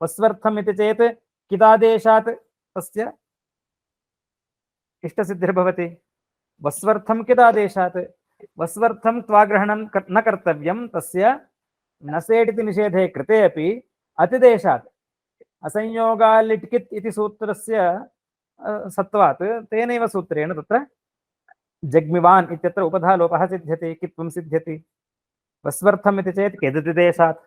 Speaker 1: वस्वर्थम् इति चेत् किदादेशात् तस्य इष्टसिद्धिर्भवति। वस्वर्थं किदादेशात्, वस्वर्थं त्वाग्रहणं न कर्तव्यं तस्य नसेट् इति निषेधे कृते अपि अतिदेशात्, असंयोगाल् इति सूत्रस्य सत्वात् तेनैव सूत्रेण तत्र जग्मिवान् इत्यत्र उपधालोपः सिद्ध्यति, कित्वं सिद्ध्यति। वस्वर्थम् इति चेत् केदितिदेशात्,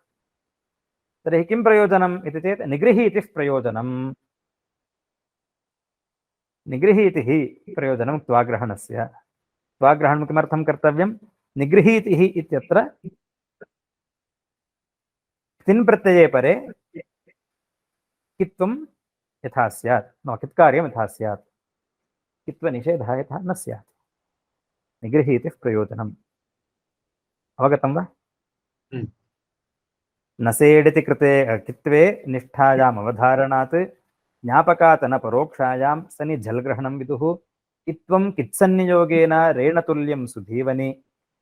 Speaker 1: तर्हि किं प्रयोजनम् इति चेत् निगृहीतिः प्रयोजनम्। निगृहीतिः प्रयोजनं त्वाग्रहणस्य। त्वाग्रहणं किमर्थं कर्तव्यं, निगृहीतिः इत्यत्र तिन् प्रत्यये परे कित्वं यथा स्यात्, न कित्कार्यं यथा स्यात्, कित्वनिषेधः यथा न स्यात्, निगृहीतिः प्रयोजनम्। अवगतं वा? नसेडिति कृते कित्वे निष्ठायाम् अवधारणात् ज्ञापकात् न परोक्षायां सनि झल्ग्रहणं विदुः, कित्वं कित्सन्नियोगेन रेणतुल्यं सुधीवनि,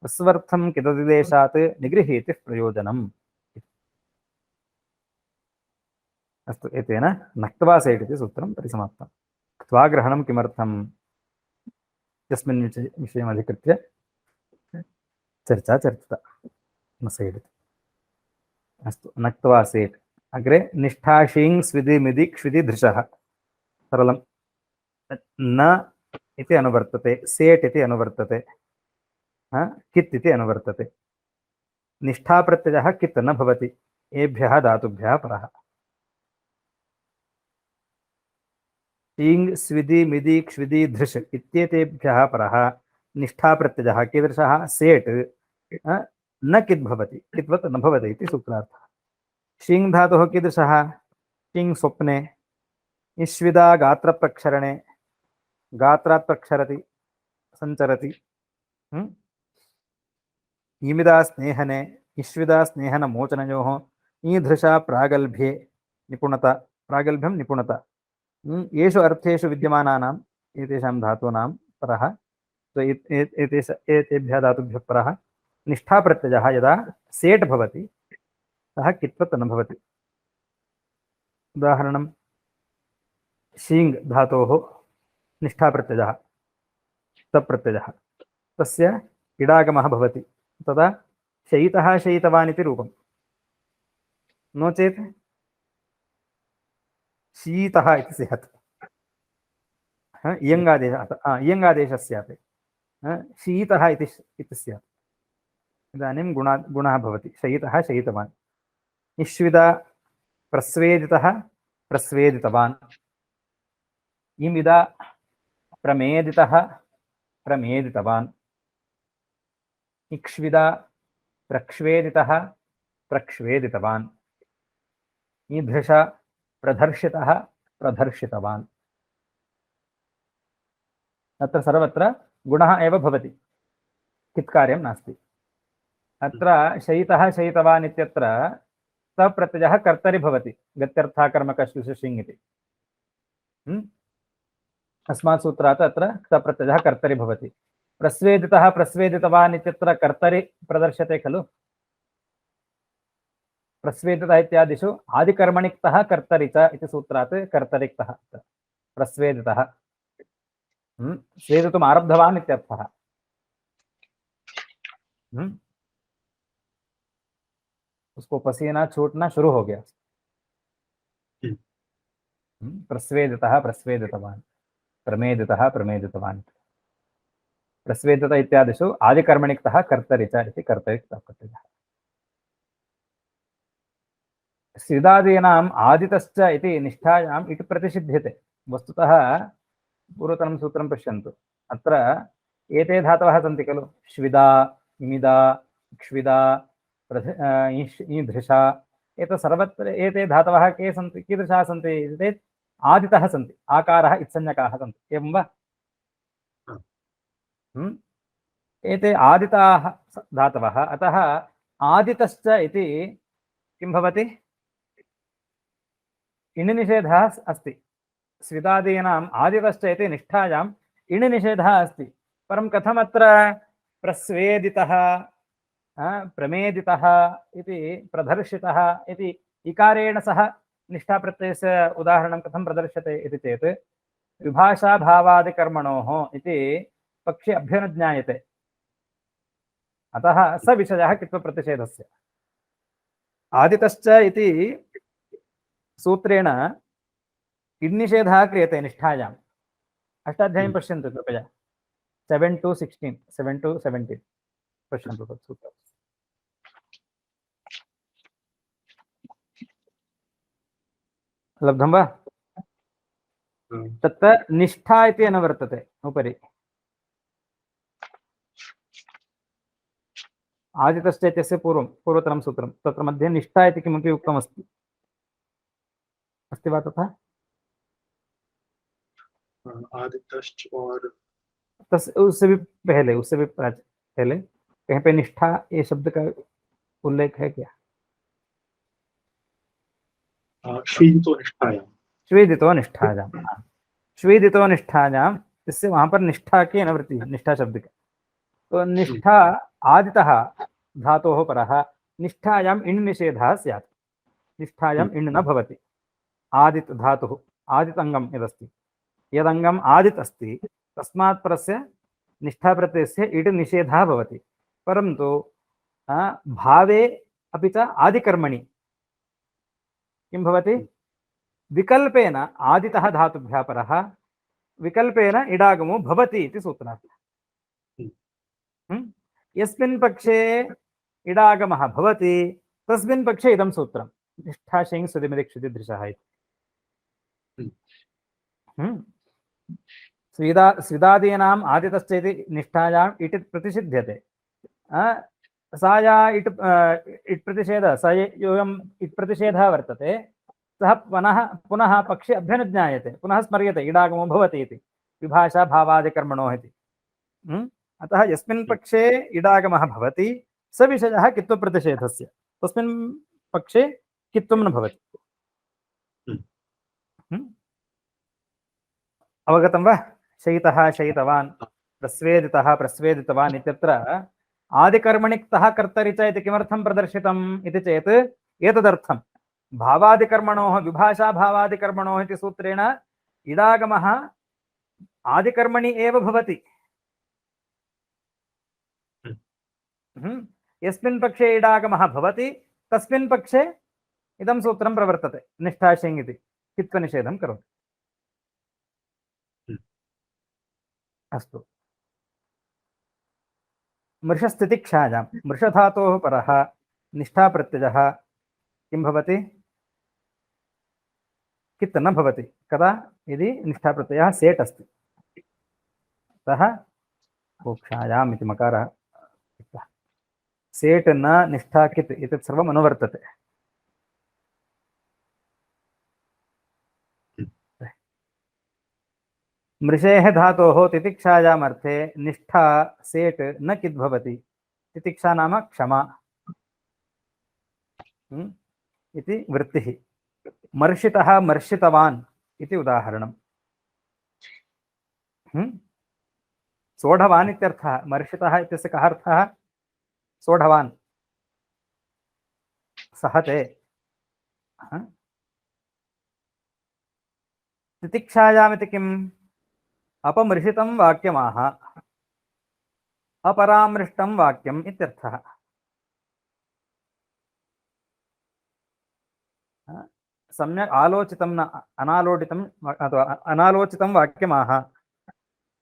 Speaker 1: वस्वर्थं किदतिदेशात् निगृहीतिः प्रयोजनम्। अस्तु, एतेन नक्त्वा सेट् इति सूत्रं परिसमाप्तं। त्वाग्रहणं किमर्थम् यस्मिन् विषयमधिकृत्य चर्चा चर्चिता, न सेट्। अस्तु, नक्त्वा सेट्। अग्रे निष्ठा शीङ् स्विदि मिदि क्ष्विदि धृशः, सरलं। न इति अनुवर्तते, सेट् इति अनुवर्तते, कित् इति अनुवर्तते। निष्ठाप्रत्ययः कित् न भवति, एभ्यः धातुभ्यः परः। शीङ् स्विदि मिदि क्ष्विदि धृश इत्येतेभ्यः परः निष्ठाप्रत्ययः कीदृशः, सेट् न कित् भवति, कित्वत् न भवति इति सूत्रार्थः। शीङ् धातुः कीदृशः, शीङ् स्वप्ने, इष्विदा गात्रप्रक्षरणे, गात्रात् प्रक्षरति सञ्चरति, ईमिदा स्नेहने, इष्विदा स्नेहनमोचनयोः, ईधृशा प्रागल्भ्ये निपुणता, प्रागल्भ्यं निपुणता। येषु अर्थेषु विद्यमानानाम् एतेषां धातूनां परः, एतेभ्यः धातुभ्यः परः निष्ठाप्रत्ययः यदा सेट् भवति सः कित्वत् न भवति। उदाहरणं, शीङ् धातोः निष्ठाप्रत्ययः तप्रत्ययः, तस्य इडागमः भवति, तदा शयितः शयितवान् इति रूपं। नो चेत् शीतः इति स्यात्, इयङ्गादेशः स्यात्, शीतः इति स्यात्। इदानीं गुणः भवति, शयितः शयितवान्। इष्विदा प्रस्वेदितः प्रस्वेदितवान्, इमिदा प्रमेदितः प्रमेदितवान्, इक्ष्विदा प्रक्ष्वेदितः प्रक्ष्वेदितवान्, ईदृशा प्रदर्शितः प्रदर्शितवान्। अत्र सर्वत्र गुणः एव भवति, कित्कार्यं नास्ति। अत्र शयितः शयितवान् इत्यत्र तप्रत्ययः कर्तरि भवति, गत्यर्थाकर्मकस्य शीङ् इति। अस्मात् सूत्रात् अत्र तप्रत्ययः कर्तरि भवति। प्रस्वेदितः प्रस्वेदितवान् इत्यत्र कर्तरि प्रदर्श्यते खलु। प्रस्वेदितः इत्यादिषु आदिकर्मणिक्तः कर्तरि च इति सूत्रात् कर्तरिक्तः प्रस्वेदितः, स्वेदितुम् आरब्धवान् इत्यर्थः। उसको पसीना छूटना शुरू हो गया। प्रस्वेदितः प्रस्वेदितवान्, प्रमेदितः प्रमेदितवान्। प्रस्वेदित इत्यादिषु आदिकर्मणिक्तः कर्तरि च इति कर्तरिक्तः प्रत्ययः। स्विदादीनाम् आदितश्च इति निष्ठायाम् इति प्रतिषिध्यते। वस्तुतः पूर्वतनं सूत्रं पश्यन्तु, अत्र एते धातवः सन्ति खलु, श्विदा, इमिदा, क्ष्विदा, ईधृशा, एतत् सर्वत्र एते धातवः के सन्ति, कीदृशाः सन्ति चेत् आदितः सन्ति, आकारः इत्संज्ञकाः सन्ति, एवं वा? एते आदिताः धातवः, अतः आदितश्च इति किं भवति, इणिनिषेधः अस्ति। स्विदादीनाम् आदितश्च इति निष्ठायाम् इणिनिषेधः अस्ति। परं कथमत्र प्रस्वेदितः प्रमेदितः इति प्रदर्शितः इति इकारेण सह निष्ठाप्रत्ययस्य उदाहरणं कथं प्रदर्श्यते इति चेत् विभाषाभावादिकर्मणोः इति पक्षे अभ्युपज्ञायते। अतः स विषयः कित्वप्रतिषेधस्य। आदितश्च इति सूत्रेण इन्निषेधः क्रियते निष्ठायाम्। अष्टाध्यायीं पश्यन्तु कृपया 7 to 16 7 to 17 पश्यन्तु तत् सूत्रम्। लब्धं वा? तत्र निष्ठा इति अनुवर्तते उपरि। आदितश्च इत्यस्य पूर्वतरं सूत्रं तत्र मध्ये निष्ठा इति किमपि उक्तमस्ति। अस्ति वा तथा?
Speaker 2: आदितश्च और
Speaker 1: उससे भी पहले कहीं पे निष्ठा ये शब्द का उल्लेख है क्या?
Speaker 2: श्वेदितो निष्ठायाम।
Speaker 1: श्वेदितो निष्ठायाम, श्वेदितो निष्ठायाम, इससे वहां पर निष्ठा की अनुवृत्ति है, निष्ठा शब्द का। तो निष्ठा आदितः धातोः परः निष्ठायाम् इण् निषेधः स्यात्। निष्ठायाम् इण् न भवति। आदित धातुः आदितङ्गम् यदस्ति, यदङ्गम् आदित् अस्ति तस्मात् परस्य निष्ठाप्रत्ययस्य इड् निषेधः भवति। परन्तु भावे अपि च आदिकर्मणि किं भवति? विकल्पेन आदितः धातुभ्यः परः विकल्पेन इडागमो भवति इति सूत्रार्थः। यस्मिन् पक्षे इडागमः भवति तस्मिन् पक्षे इदं सूत्रं निष्ठाशयं सुदिमिदिक्षुदिदृशः इति। स्विदादीनाम् आदितश्च इति निष्ठायाम् इट् प्रतिषिध्यते। सा या इट् प्रतिषेधः स योऽयम् इट् प्रतिषेधः वर्तते सः पुनः पक्षे अभ्यनुज्ञायते, पुनः स्मर्यते इडागमो भवति इति विभाषा भावादिकर्मणोः इति। अतः यस्मिन् पक्षे इडागमः भवति स विषयः कित्वप्रतिषेधस्य, तस्मिन् पक्षे कित्वं न भवति। अवगतं वा? शयितः शयितवान्, प्रस्वेदितः प्रस्वेदितवान् इत्यत्र आदिकर्मणिक्तः कर्तरि च इति किमर्थं प्रदर्शितम् इति चेत् एतदर्थं भावादिकर्मणोः विभाषा भावादिकर्मणोः इति सूत्रेण इडागमः आदिकर्मणि एव भवति। यस्मिन् पक्षे इडागमः भवति तस्मिन् पक्षे इदं सूत्रं प्रवर्तते। निष्ठाशयम् इति कित्वनिषेधं करोति। अस्तु। मृषस्थितिक्षायां मृषधातोः परः निष्ठाप्रत्ययः किं भवति? कित् न भवति। कदा? यदि निष्ठाप्रत्ययः सेट् अस्ति। अतः मोक्षायाम् इति मकारः सेट् न निष्ठा कित् एतत् सर्वम् अनुवर्तते। मृषेः धातोः तितिक्षायाम् अर्थे निष्ठा सेट् न किद् भवति। तितिक्षा नाम क्षमा इति वृत्तिः। मर्षितः मर्षितवान् इति उदाहरणम्। सोढवान् इत्यर्थः। मर्षितः इत्यस्य कः अर्थः? सोढवान्, सहते। तितिक्षायामिति किम्? अपमृषितं वाक्यमाह, अपरामृष्टं वाक्यम् इत्यर्थः। सम्यक् आलोचितं न अनालोचितं अथवा अनालोचितं वाक्यमाह,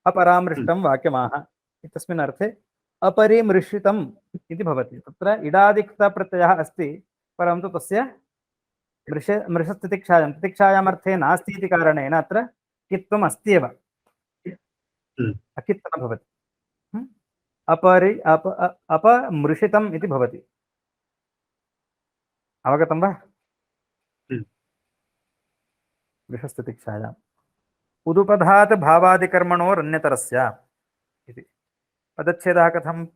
Speaker 1: अपरामृष्टं वाक्यमाह इत्यस्मिन् अर्थे अपरिमृषितम् इति भवति। तत्र इडादिक्तप्रत्ययः अस्ति, परन्तु तस्य मृषस्थितिक्षायां तितिक्षायाम् अर्थे नास्ति इति कारणेन अत्र कित्वम् अस्ति एव, अकित् न भवति। अपमृषितम् इति भवति। अवगतं वा? मृषस्थितिक्षायाम् उदुपधात् भावादिकर्मणोरन्यतरस्य इति। पदच्छेदः कथम्?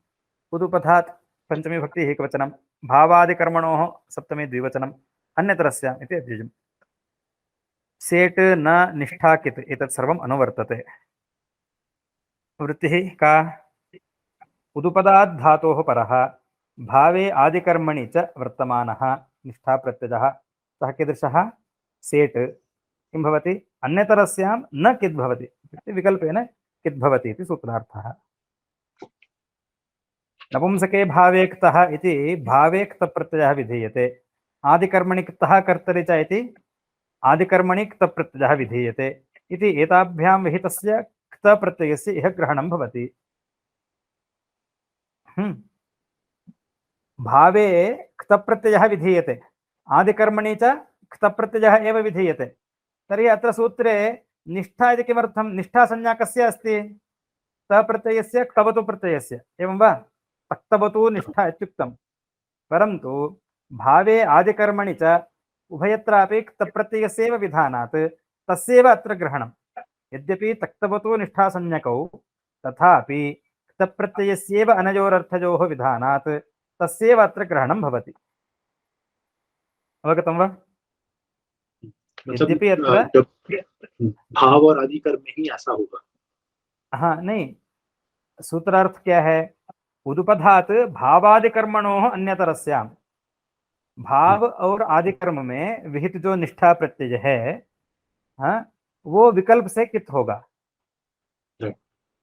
Speaker 1: उदुपधात् पंचमी भक्ति एकवचनं, भावादिकर्मणोः सप्तमी द्विवचनम्, अन्यतरस्य इति अध्ययम्। सेट् न निष्ठा कित् एतत् सर्वम् अनुवर्तते। वृत्तिः का? उदुपदात् धातोः परः भावे आदिकर्मणि च वर्तमानः निष्ठाप्रत्ययः सः कीदृशः? सेट्। किं भवति? अन्यतरस्यां न किद् भवति, इत्युक्ते विकल्पेन किद् भवति इति सूत्रार्थः। नपुंसके भावे क्तः इति भावे क्तप्रत्ययः विधीयते। आदिकर्मणि क्तः कर्तरि च इति आदिकर्मणि क्तप्रत्ययः विधीयते इति एताभ्यां विहितस्य क्तप्रत्ययस्य इह ग्रहणं भवति। भावे क्तप्रत्ययः विधीयते, आदिकर्मणि च क्तप्रत्ययः एव विधीयते। तर्हि अत्र सूत्रे निष्ठा इति किमर्थं? निष्ठासंज्ञा कस्य अस्ति? तप्रत्ययस्य क्तवतु प्रत्ययस्य, एवं वा? क्तवतु निष्ठा इत्युक्तं, परन्तु भावे आदिकर्मणि च उभयत्रापि क्तप्रत्ययस्यैव विधानात् तस्यैव अत्र ग्रहणं। यद्यपि तक्तवतु निष्ठासंज्ञकौ तथापि क्तप्रत्ययस्यैव अनयोरर्थयोः विधानात् तस्यैव अत्र ग्रहणं भवति। अवगतं वा? यद्यपि अत्र
Speaker 2: भाव और आदिकर्म में ही ऐसा होगा।
Speaker 1: हाँ नहीं, सूत्रार्थ क्या है? उदुपधात् भावादिकर्मणोः अन्यतरस्याम, भाव और आदिकर्म में विहित जो निष्ठा प्रत्यय है, हाँ, वो विकल्प से कित होगा?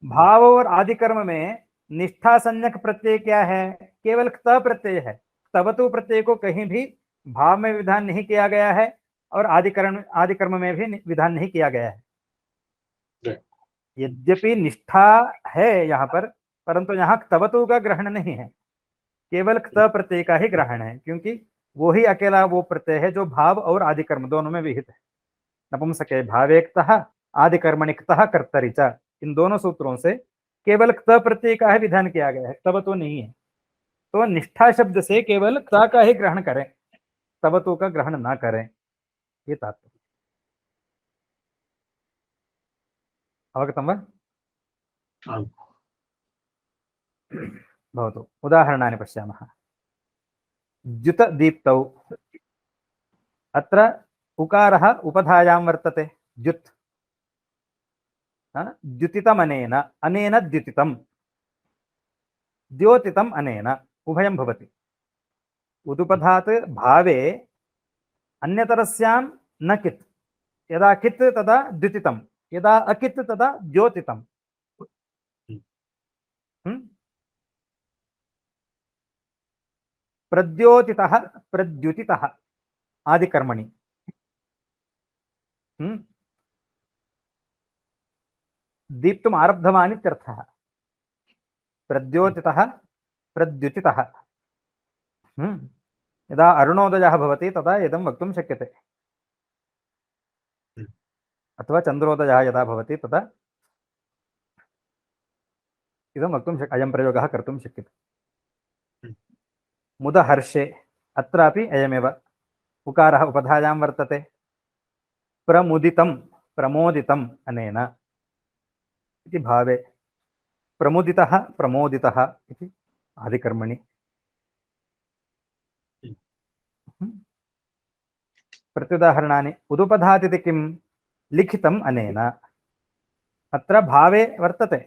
Speaker 1: भाव और आदिकर्म में निष्ठा संज्ञक प्रत्यय क्या है? केवल क्त प्रत्यय है। तवतु प्रत्यय को कहीं भी भाव में विधान नहीं किया गया है और आदिकर्म में भी विधान नहीं किया गया है। यद्यपि निष्ठा है यहाँ पर, परंतु यहाँ तवतु का ग्रहण नहीं है, केवल क्त प्रत्यय का ही ग्रहण है, क्योंकि वो ही अकेला वो प्रत्यय है जो भाव और आदिकर्म दोनों में विहित है। नपुंसके भावे क्तः आदिकर्मणि क्तः कर्तरि च, इन दोनों सूत्रों से केवल क्त प्रत्यय का ही विधान किया गया है, तवतु नहीं है। तो निष्ठा शब्द से केवल क्त का ही ग्रहण करें, तवतु का ग्रहण ना करें, ये तात्पर्य। अवगतं वा? भवतु। उदाहरणानि पश्यामः। द्युतदीप्तौ, अत्र उकारः उपधायां वर्तते, द्युत्। द्युतितमनेन, अनेन द्युतितं, द्योतितम् अनेन, उभयं भवति। उदुपधात् भावे अन्यतरस्यां न कित्, यदा कित् तदा द्युतितं, यदा अकित् तदा द्योतितं। प्रद्योतितः प्रद्युतितः आदिकर्मणि, दीप्तुम् आरब्धवान् इत्यर्थः। प्रद्योतितः प्रद्युतितः, यदा अरुणोदयः भवति तदा इदं वक्तुं शक्यते, अथवा चन्द्रोदयः यदा भवति तदा इदं वक्तुं अयं प्रयोगः कर्तुं शक्यते। मुदहर्षे, अत्रापि अयमेव, उकारः उपधायां वर्तते। प्रमुदितं प्रमोदितम् अनेन इति भावे, प्रमुदितः प्रमोदितः इति आदिकर्मणि। प्रत्युदाहरणानि। उदुपधात् इति किं? लिखितम् अनेन, अत्र भावे वर्तते,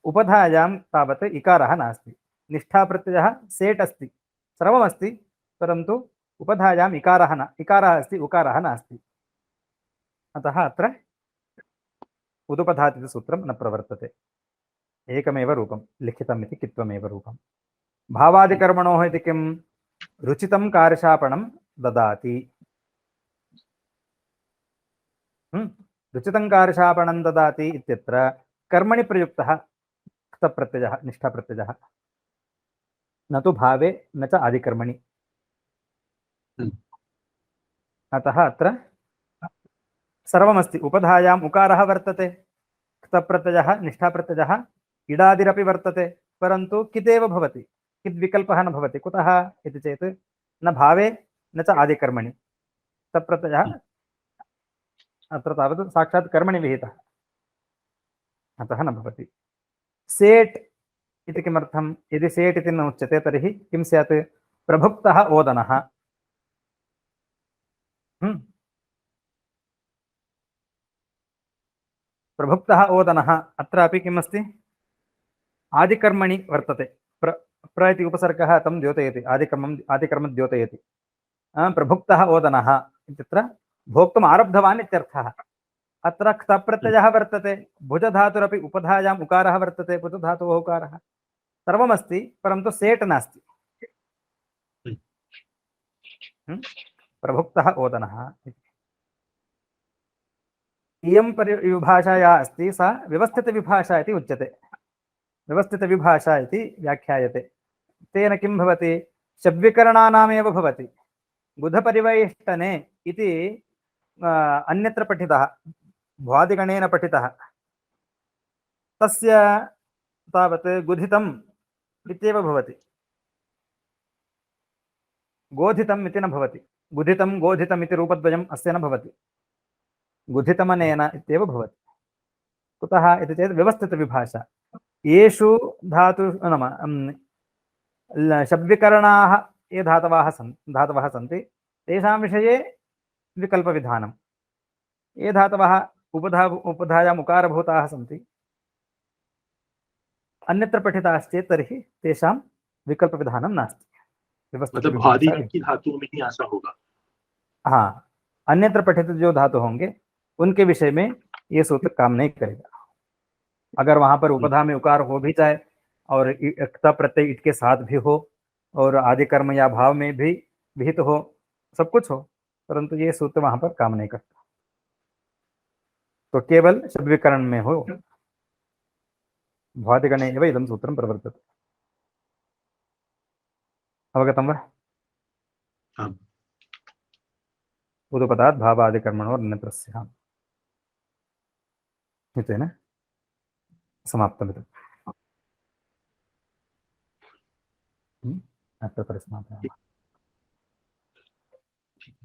Speaker 1: उपधायां तावत् इकारः नास्ति, निष्ठाप्रत्ययः सेट् अस्ति, सर्वमस्ति, परन्तु उपधायाम् इकारः अस्ति, उकारः नास्ति। अतः अत्र उदुपधात् इति सूत्रं न प्रवर्तते, एकमेव रूपं, लिखितम् इति कित्वमेव रूपं। भावादिकर्मणोः इति किं? रुचितं कार्षापणं ददाति, रुचितं कार्षापणं ददाति इत्यत्र कर्मणि प्रयुक्तः क्तप्रत्ययः, निष्ठाप्रत्ययः, न तु भावे न च आदिकर्मणि। अतः अत्र सर्वमस्ति, उपधायाम् उकारः वर्तते, क्तप्रत्ययः निष्ठाप्रत्ययः, इडादिरपि वर्तते, परन्तु किदेव भवति, किद्विकल्पः न भवति। कुतः इति चेत् न भावे न च आदिकर्मणि, तत्प्रत्ययः अत्र तावत् साक्षात् कर्मणि विहितः, अतः न भवति। सेट् इति किमर्थं? यदि सेट् इति न उच्यते तर्हि किं स्यात्? प्रभुक्तः ओदनः। प्रभुक्तः ओदनः अत्रापि किम् अस्ति आदिकर्मणि वर्तते प्र इति उपसर्गः तं द्योतयति आदिकर्मं द्योतयति प्रभुक्तः ओदनः इत्यत्र भोक्तुम् आरब्धवान् इत्यर्थः अत्र क्तप्रत्ययः वर्तते भुजधातुरपि उपधायाम् उकारः वर्तते भुजधातोः उकारः सर्वमस्ति परन्तु सेट् नास्ति प्रभुक्तः ओदनः इयं विभाषा या अस्ति सा व्यवस्थितविभाषा इति उच्यते व्यवस्थितविभाषा इति व्याख्यायते तेन किं भवति शब्विकरणानामेव भवति बुधपरिवेष्टने इति अन्यत्र पठितः भ्वादिगणेन पठितः तस्य तावत् गुधितम् इत्येव भवति गोधितम् इति न भवति गुधितं गोधितम् इति रूपद्वयम् अस्य न भवति गुधितमनेन इत्येव भवति कुतः इति चेत् व्यवस्थितविभाषा येषु धातु नाम शब्दविकरणाः ये धातवः सन्ति तेषां विषये विकल्पविधानं ये धातवः उपधायाम् उकारभूताः सन्ति अन्यत्र पठिताश्चेत् तर्हि तेषां विकल्पविधानं नास्ति
Speaker 2: मतलब आदि की धातुओं में ही ऐसा होगा।
Speaker 1: हाँ, अन्यत्र पठित जो धातु होंगे उनके विषय में ये सूत्र काम नहीं करेगा। अगर वहां पर उपधा में उकार हो भी जाए और क्त प्रत्यय इट के साथ भी हो और आदि कर्म या भाव में भी विहित हो, सब कुछ हो, परंतु ये सूत्र वहां पर काम नहीं करता। तो केवल शब्दविकरण में हो भ्वादिगणे एव इदं सूत्रं प्रवर्तते। अवगतं वा?
Speaker 2: आम्।
Speaker 1: उदुपदात् भावादिकर्मणोरन्यत्र स्याम् इत्यनेन समाप्तमिदम्। अत्र परिसमापयामः।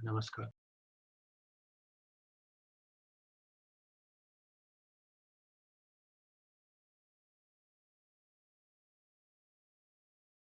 Speaker 2: नमस्कार।